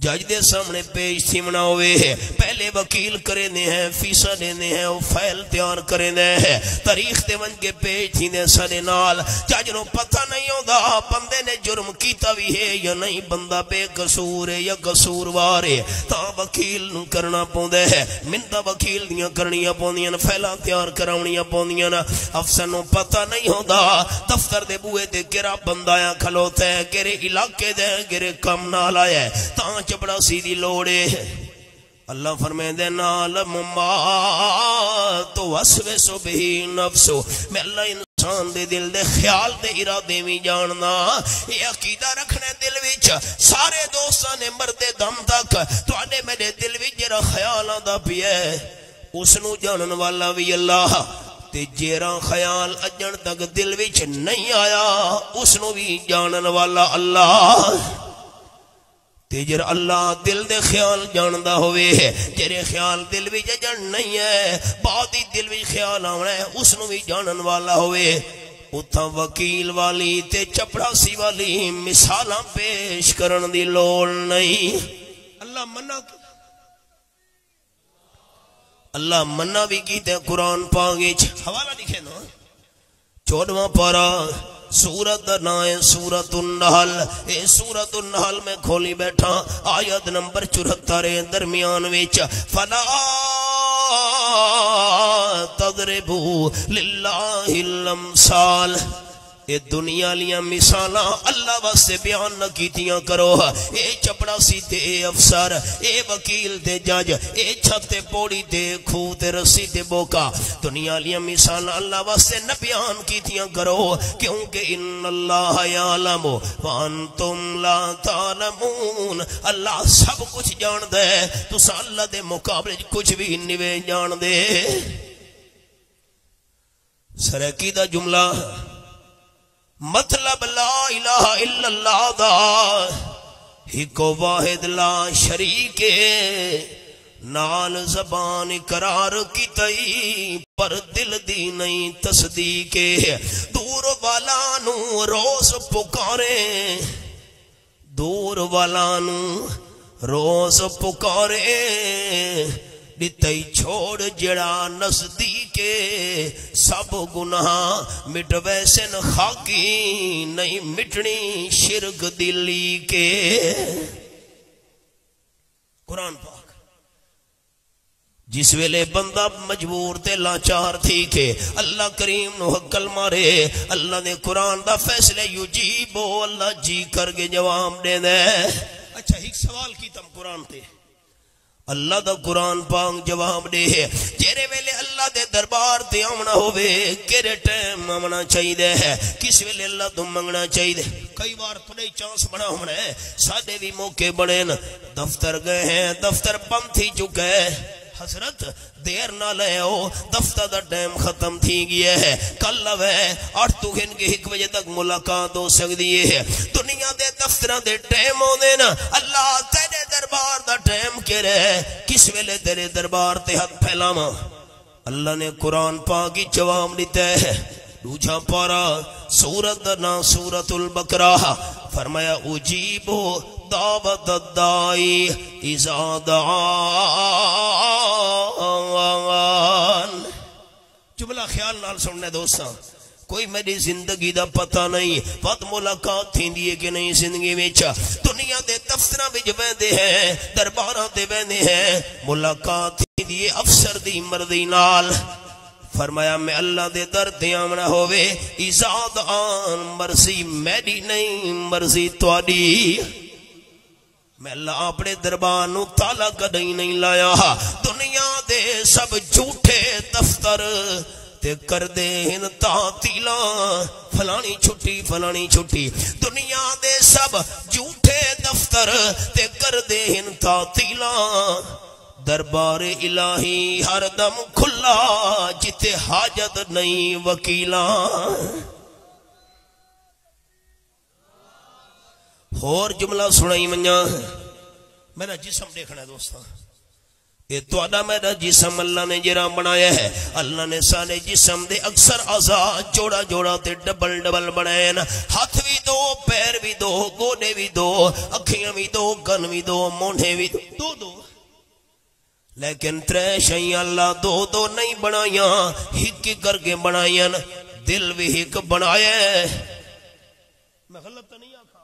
جج دے سامنے پیش تھی منا ہوئے پہلے وکیل کرے نے ہیں فیسا دینے ہیں وہ فائل تیار کرے نے ہیں تاریخ تے ون کے پیش تھی نے سارے نال جج نو پتہ نہیں ہوتا بندے نے جرم کیتا بھی ہے یا نہیں بندہ بے قصور ہے یا قصوروار ہے تا وکیل نو کرنا پوندے ہے منتا وکیل دیاں کرنیاں پوندیاں فائلاں تیار کراونیاں پوندیاں افسر نو پتہ نہیں ہوتا دفتر دے بوئے تے کیڑا بندہ آیا کھلوتا ہے کیڑے علاقے دے کیڑے کم نال آیا ہے تا چپڑا سیدھی لوڑے اللہ فرمائے دے نالم ما تو وسوسو بہی نفسو میں اللہ انسان دے دل دے خیال دے ارادے میں جاننا یہ عقیدہ رکھنے دل وچ سارے دوستاں نے مردے دم تک تو آنے میرے دل وچ جرا خیال آدھا بھی ہے اس نو جانن والا بھی اللہ تے جیرا خیال اجن تک دل وچ نہیں آیا اس نو بھی جانن والا اللہ تیجر اللہ دل دے خیال جاندہ ہوئے جرے خیال دل بھی جن نہیں ہے بعد ہی دل بھی خیال آنا ہے اس نو بھی جانن والا ہوئے اتھا وکیل والی تے چپڑا سی والی مثالاں پیش کرن دی لوڑ نہیں اللہ منع بھی کیتے قرآن پاگے حوالہ لکھے نا 14واں پارہ سورت نائے سورت النحل اے سورت النحل میں کھولی بیٹھا آیت نمبر 74 درمیان ویچ فلا تضربو للہ الامثال اے دنیا لیاں مثالاں اللہ واسطے بیان نہ کیتیاں کرو اے چپڑا سی تے اے افسر اے وکیل تے جج اے چھت تے پوڑی تے کھو تے رسی تے بوکا دنیا لیاں مثالاں اللہ واسطے نہ بیان کیتیاں کرو کیونکہ ان اللہ یعلم وانتم لا تعلمون اللہ سب کچھ جان دے تسا اللہ دے مقابلے کچھ بھی نہیں جان دے سرکی دا جملہ مطلب لا الہ الا اللہ دا ہکو واحد لا شریک نال زبان اقرار کی تئی پر دل دی نہیں تصدیق دور والا نو روز پکارے دور والا نو روز پکارے دیتائی چھوڑ جڑا نزدیک سب گناہ مٹ ویسن خاکی نہیں مٹنی شرک دلی کے قرآن پاک جس ویلے بندہ مجبور تے لاچار تھی کہ اللہ کریم نو حقل مارے اللہ نے قرآن دا فیصلے یجیبو اللہ جی کر کے جواب دے دے اچھا ایک سوال کی تم قرآن تے اللہ دا قرآن پاک جواب دے ہے جیرے ویلے اللہ دے دربار تے آمنا ہوئے کیرے ٹیم آمنا چاہی دے ہے کس ویلے اللہ تم منگنا چاہی دے کئی بار تھوڑے چانس بڑا ہونا ہے سادے بھی موقع بڑے نا دفتر گئے ہیں دفتر بند تھی چکے ہے حضرت دیر نہ لے ہو دفتر دا ٹائم ختم تھی گیا ہے کل لوے 8 گھن کے 1 بجے تک ملاقات ہو سکتی ہے دنیا دے دفترہ دے ٹائم ہو دینا اللہ تیرے دربار دا ٹائم کے رہے کس ویلے تیرے دربار تے حد پھیلاما اللہ نے قرآن پاکی جواب دیتا ہے دوجہ پارا سورت نا سورت البقرہ فرمایا اجیبو دعوت الدائی اذا دعان جملہ خیال نال سننے دوستاں کوئی میری زندگی دا پتہ نہیں وقت ملاقات تھی دیئے کہ نہیں زندگی ویچا دنیا دے دفترہ بھی جو بیندے ہیں دربارہ دے بیندے ہیں ملاقات تھی دیئے افسر دی مردی نال فرمایا میں اللہ دے در دیامنا ہوئے ازاد آن مرضی میری نہیں مرضی توڑی میں اللہ اپنے دربانو تالا کدئی نہیں لایا دنیا دے سب جھوٹے دفتر تے کر دے ان تعطیلا فلانی چھٹی دنیا دے سب جھوٹے دفتر تے کر دے ان تعطیلا دربار الہی ہر دم کھلا جتے حاجت نہیں وکیلا اور جملہ سنائی منیا میرا جسم دیکھنا ہے دوستان یہ توڑا میرا جسم اللہ نے جرا بنایا ہے. اللہ نے سارے جسم دے اکثر اعضاء جوڑا جوڑا تے ڈبل ڈبل بنائے نا. ہاتھ بھی دو، پیر بھی دو، گوڑے بھی دو، اکھیاں بھی دو، کن بھی دو، مونڈے بھی دو دو. لیکن ترے شئیں اللہ دو دو نہیں بنائیاں، ہک کر کے بنائیاں. دل بھی ہک بنایا ہے. میں غلط تو نہیں آکھا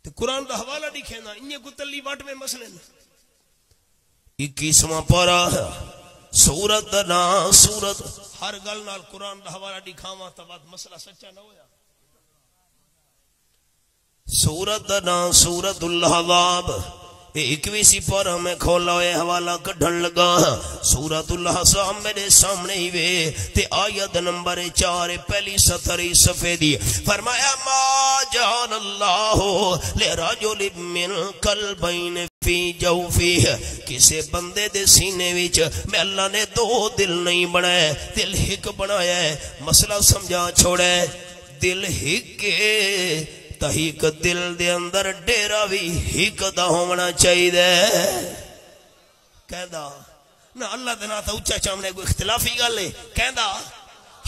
تے قرآن دا حوالہ دکھے نا انہیں کو تلی واٹ میں مسئلے 21واں پارہ سورت نا سورت ہر گل نال قرآن دا حوالہ دکھاواں تا بعد مسئلہ سچا نہ ہویا. سورت نا سورت الحضاب 21 پارہ میں کھولا ہوئے حوالہ کڈھن لگا. سورت الحضاب میرے سامنے ہی وے تے آیت نمبر 4 پہلی سطری صفحے دی. فرمایا ما جان اللہ لرجل من قلبین فی جوفیہ. کسے بندے دے سینے وچ میں اللہ نے دو دل نہیں بنائے، دل ہک بنایا ہے. مسئلہ سمجھا چھوڑے. دل ہک تحیق دل دے اندر ڈیرا بھی ہک دا ہونا چاہیے دے. کہندا نہ اللہ دے نا تا اچھا چامنے کوئی اختلافی گل ہے. کہندا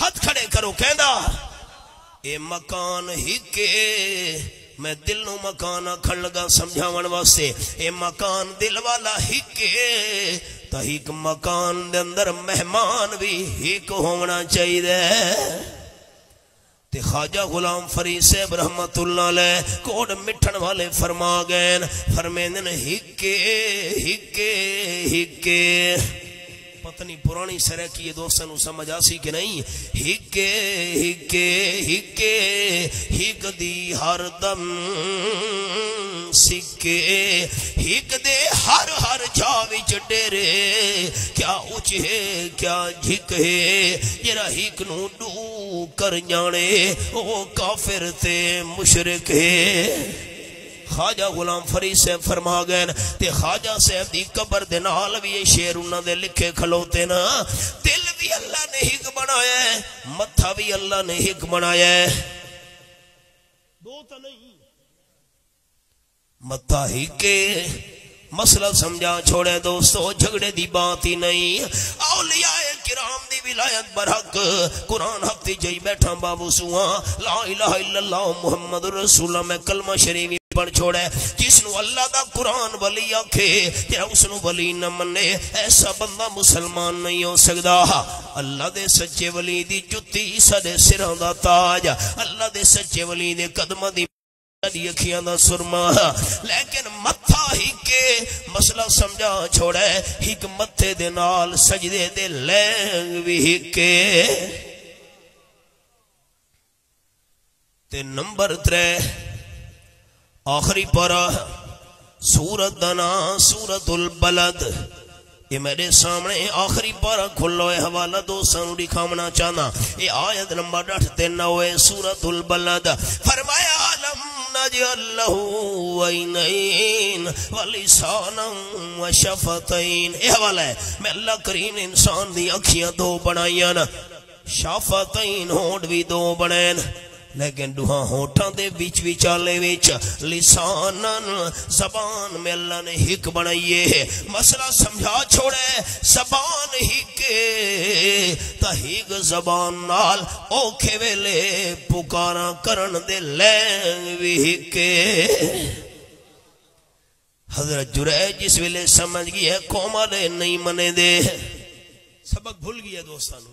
ہاتھ کھڑے کرو. کہندا اے مکان ہکے. میں دل نو مکان کھڑ لگا سمجھاون واسطے. اے مکان دل والا ہکے تحیق مکان دے اندر مہمان بھی ہک ہونا چاہیے دے. تے خواجہ غلام فرید صاحب رحمت اللہ علیہ کوڑ مٹھن والے فرما گئے. فرمیندن ہکے ہکے ہکے. پتنی پرانی سرہ کی یہ دوستانو سمجھ آسی کہ نہیں. ہکے ہکے ہکے ہک دی ہر دم سکے. ہک دے ہر ہر جا وچ ڈیرے کیا اچ ہے کیا جھک ہے. جرا ہک نو ڈو کر جانے او کافر تے مشرک ہے. خواجہ غلام فرید صاحب فرما گئے تے خواجہ صاحب دی قبر دے نال بھی یہ شعر انہاں دے لکھے کھلوتے نا. دل بھی اللہ نے ہک بنایا ہے، متھا بھی اللہ نے ہک بنایا ہے. دو تا نہیں متھا ہکے. مسئلہ سمجھا چھوڑے دوستو، جھگڑے دی بات ہی نہیں. اولیاء کرام دی ولایت برحق قرآن حق دی جائی بیٹھا بابو سوہاں لا الہ الا اللہ محمد رسول اللہ میں کلمہ شریفی پڑھ چھوڑے. جس نو اللہ دا قرآن ولی آکھے یا اس نو ولی نہ منے ایسا بندہ مسلمان نہیں ہو سکدا. اللہ دے سچے ولی دی جتی سدے سراں دا تاج. اللہ دے سچے ولی دے قدمہ دی اکھیاں دا سرما. لیکن متھا ہکے. مسئلہ سمجھا چھوڑے. ہک متھے دے نال سجدے دے لینگ بھی ہکے. تے نمبر 3 آخری پارہ سورت دنا سورت البلد. یہ میرے سامنے آخری پارہ کھلو ہے حوالہ دوستانو دکھاونا چاہنا. یہ آیت نمبر 89 سورت البلد. فرمایا علم نجعل له عینین ولسانا وشفتین. یہ حوالہ ہے میں اللہ کریم نے انسان دی اکھیاں دو بنائیاں، شفتین ہونٹ بھی دو بنائیں. لیکن دوہاں ہوٹھاں دے وچ وچالے وچ لسانن زبان میں اللہ نے ہک بنائیے ہے. مسئلہ سمجھا چھوڑے. زبان ہکے تا ہک زبان نال اوکھے ویلے پکارا کرن دے لین بھی ہکے. حضرت جریج جس ویلے سمجھ گئی ہے قوم والے نہیں منے دے. سبق بھول گیا دوستانو.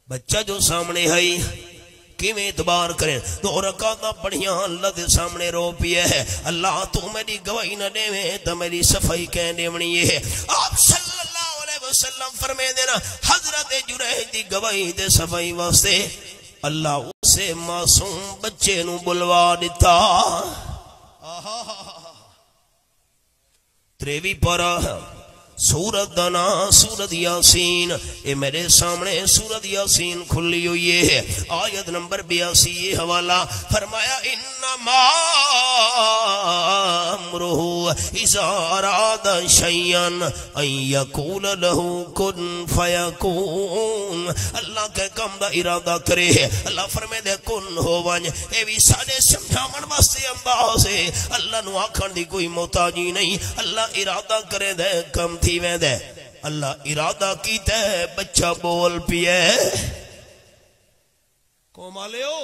بچہ جو سامنے ہے کیویں اعتبار کریں. 2 رکعتاں پڑھیاں اللہ دے سامنے رو پیا ہے. اللہ تو میری گواہی نہ دے میں تو میری صفائی کہہ دیونی ہے. آپ صلی اللہ علیہ وسلم فرمائے دینا حضرت جریج دی گواہی دے صفائی واسطے اللہ اسے معصوم بچے نو بلوا دیتا. 23 پارہ سورت دانا سورت یاسین، اے میرے سامنے سورت یاسین کھلی ہوئی ہے، آیت نمبر 82 یہ حوالہ فرمایا انما امرہ اذا اراد شیئا ان یقول له کن فیکون، اللہ کے کام دا ارادہ کرے، اللہ فرمے دے کن ہو ونج، اے بھی سارے سمجھاون واسطے انداز ہے، اللہ نو آکھن دی کوئی محتاجی نہیں، اللہ ارادہ کرے دے کم تھی میں دے، اللہ ارادہ کیتا ہے بچہ بول پیے، کومالے ہو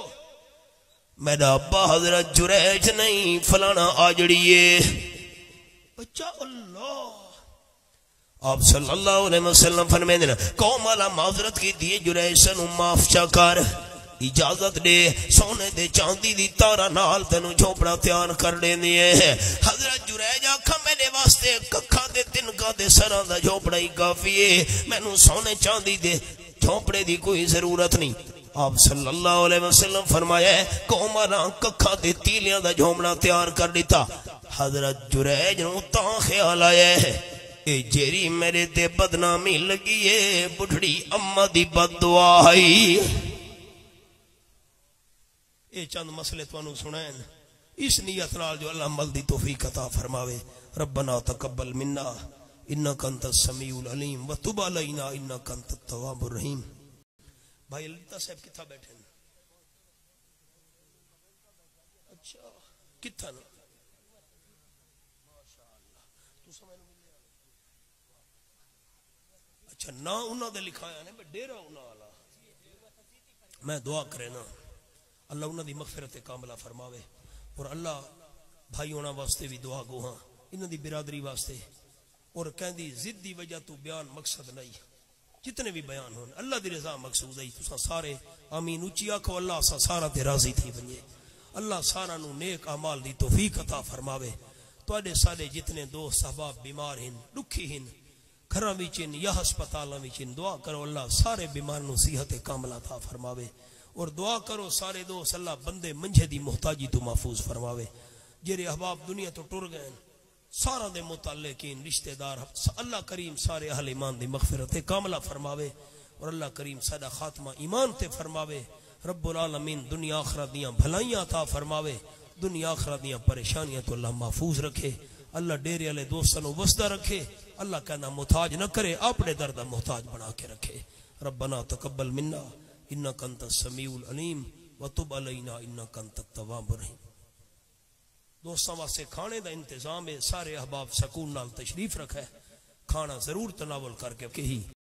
میرا ابا حضرت جریج نہیں فلانا آجڑیے بچہ، اللہ آپ صلی اللہ علیہ وسلم فرمائیں دینا کومالا معذرت کی دیئے جریج سنو معاف چاکار، اجازت دے سونے دے چاندی دی تارا نال تینو جھوپڑا تیار کر لینے ہیں، حضرت جریج آکھا میں نے واسطے ککھا دے تنکا دے سران دا جھوپڑا ہی کافی ہے، میں نو سونے چاندی دے جھوپڑے دی کوئی ضرورت نہیں، آپ صلی اللہ علیہ وسلم فرمایا ہے کومالا ککھا دے تیلیاں دا جھوپڑا تیار کر دیتا، حضرت جریج نو تاں خیال آیا ہے اے جیری میرے تے بدنامی لگی ہے بڑھڑی اماں دی بد دعا ہے، اے چند مسئلے توانو سنائیں اس نیت نال جو اللہ عمل دی توفیق عطا فرماوے، ربنا تقبل منا انکا انت السمیع العلیم وتب علینا انکا انت التواب الرحیم۔ بھائی علیتا صاحب کتھا بیٹھے ہیں؟ اچھا کتھا نا اچھا نا انہاں دے لکھایا نے میں ڈیرہ انہاں والا، میں دعا کرے نا اللہ انہاں دی مغفرت کاملہ فرماوے، اور اللہ بھائی ہونا واسطے بھی دعا گو ہاں انہاں دی برادری واسطے، اور کہیں دی ضد دی وجہ تو بیان مقصد نہیں، جتنے بھی بیان ہون اللہ دی رضا مقصود ہے، تسا سارے آمین اچھی آکھو اللہ سا سارا تے راضی تھی بنجے، اللہ سارا نو نیک اعمال دی توفیق عطا فرماوے، تو اڈے سارے جتنے دوست احباب بیمار ہیں دکھی ہیں گھراں وچ یا ہسپتالاں وچ دعا کرو اللہ سارے بیمار نو صحت کاملہ عطا فرماوے، اور دعا کرو سارے دوست اللہ بندے منجھے دی محتاجی تو محفوظ فرماوے، جیرے احباب دنیا تو ٹر گئے سارا دے متعلقین رشتہ دار اللہ کریم سارے اہل ایمان دی مغفرت کاملہ فرماوے، اور اللہ کریم سادہ خاتمہ ایمان تے فرماوے، رب العالمین دنیا آخرت دیاں بھلائیاں عطا فرماوے، دنیا آخرت دیاں پریشانیاں تو اللہ محفوظ رکھے، اللہ ڈیرے والے دوستانو وسدہ رکھے، اللہ کہنا محتاج نہ کرے اپنے دردہ محتاج بنا کے رکھے، ربنا تقبل منا انکا انت السمیع العلیم وتب علینا انکا انت التواب الرحیم۔ دوستاں واسطے کھانے دا انتظام ہے، سارے احباب سکون نال تشریف رکھے، کھانا ضرور تناول کر کے کہی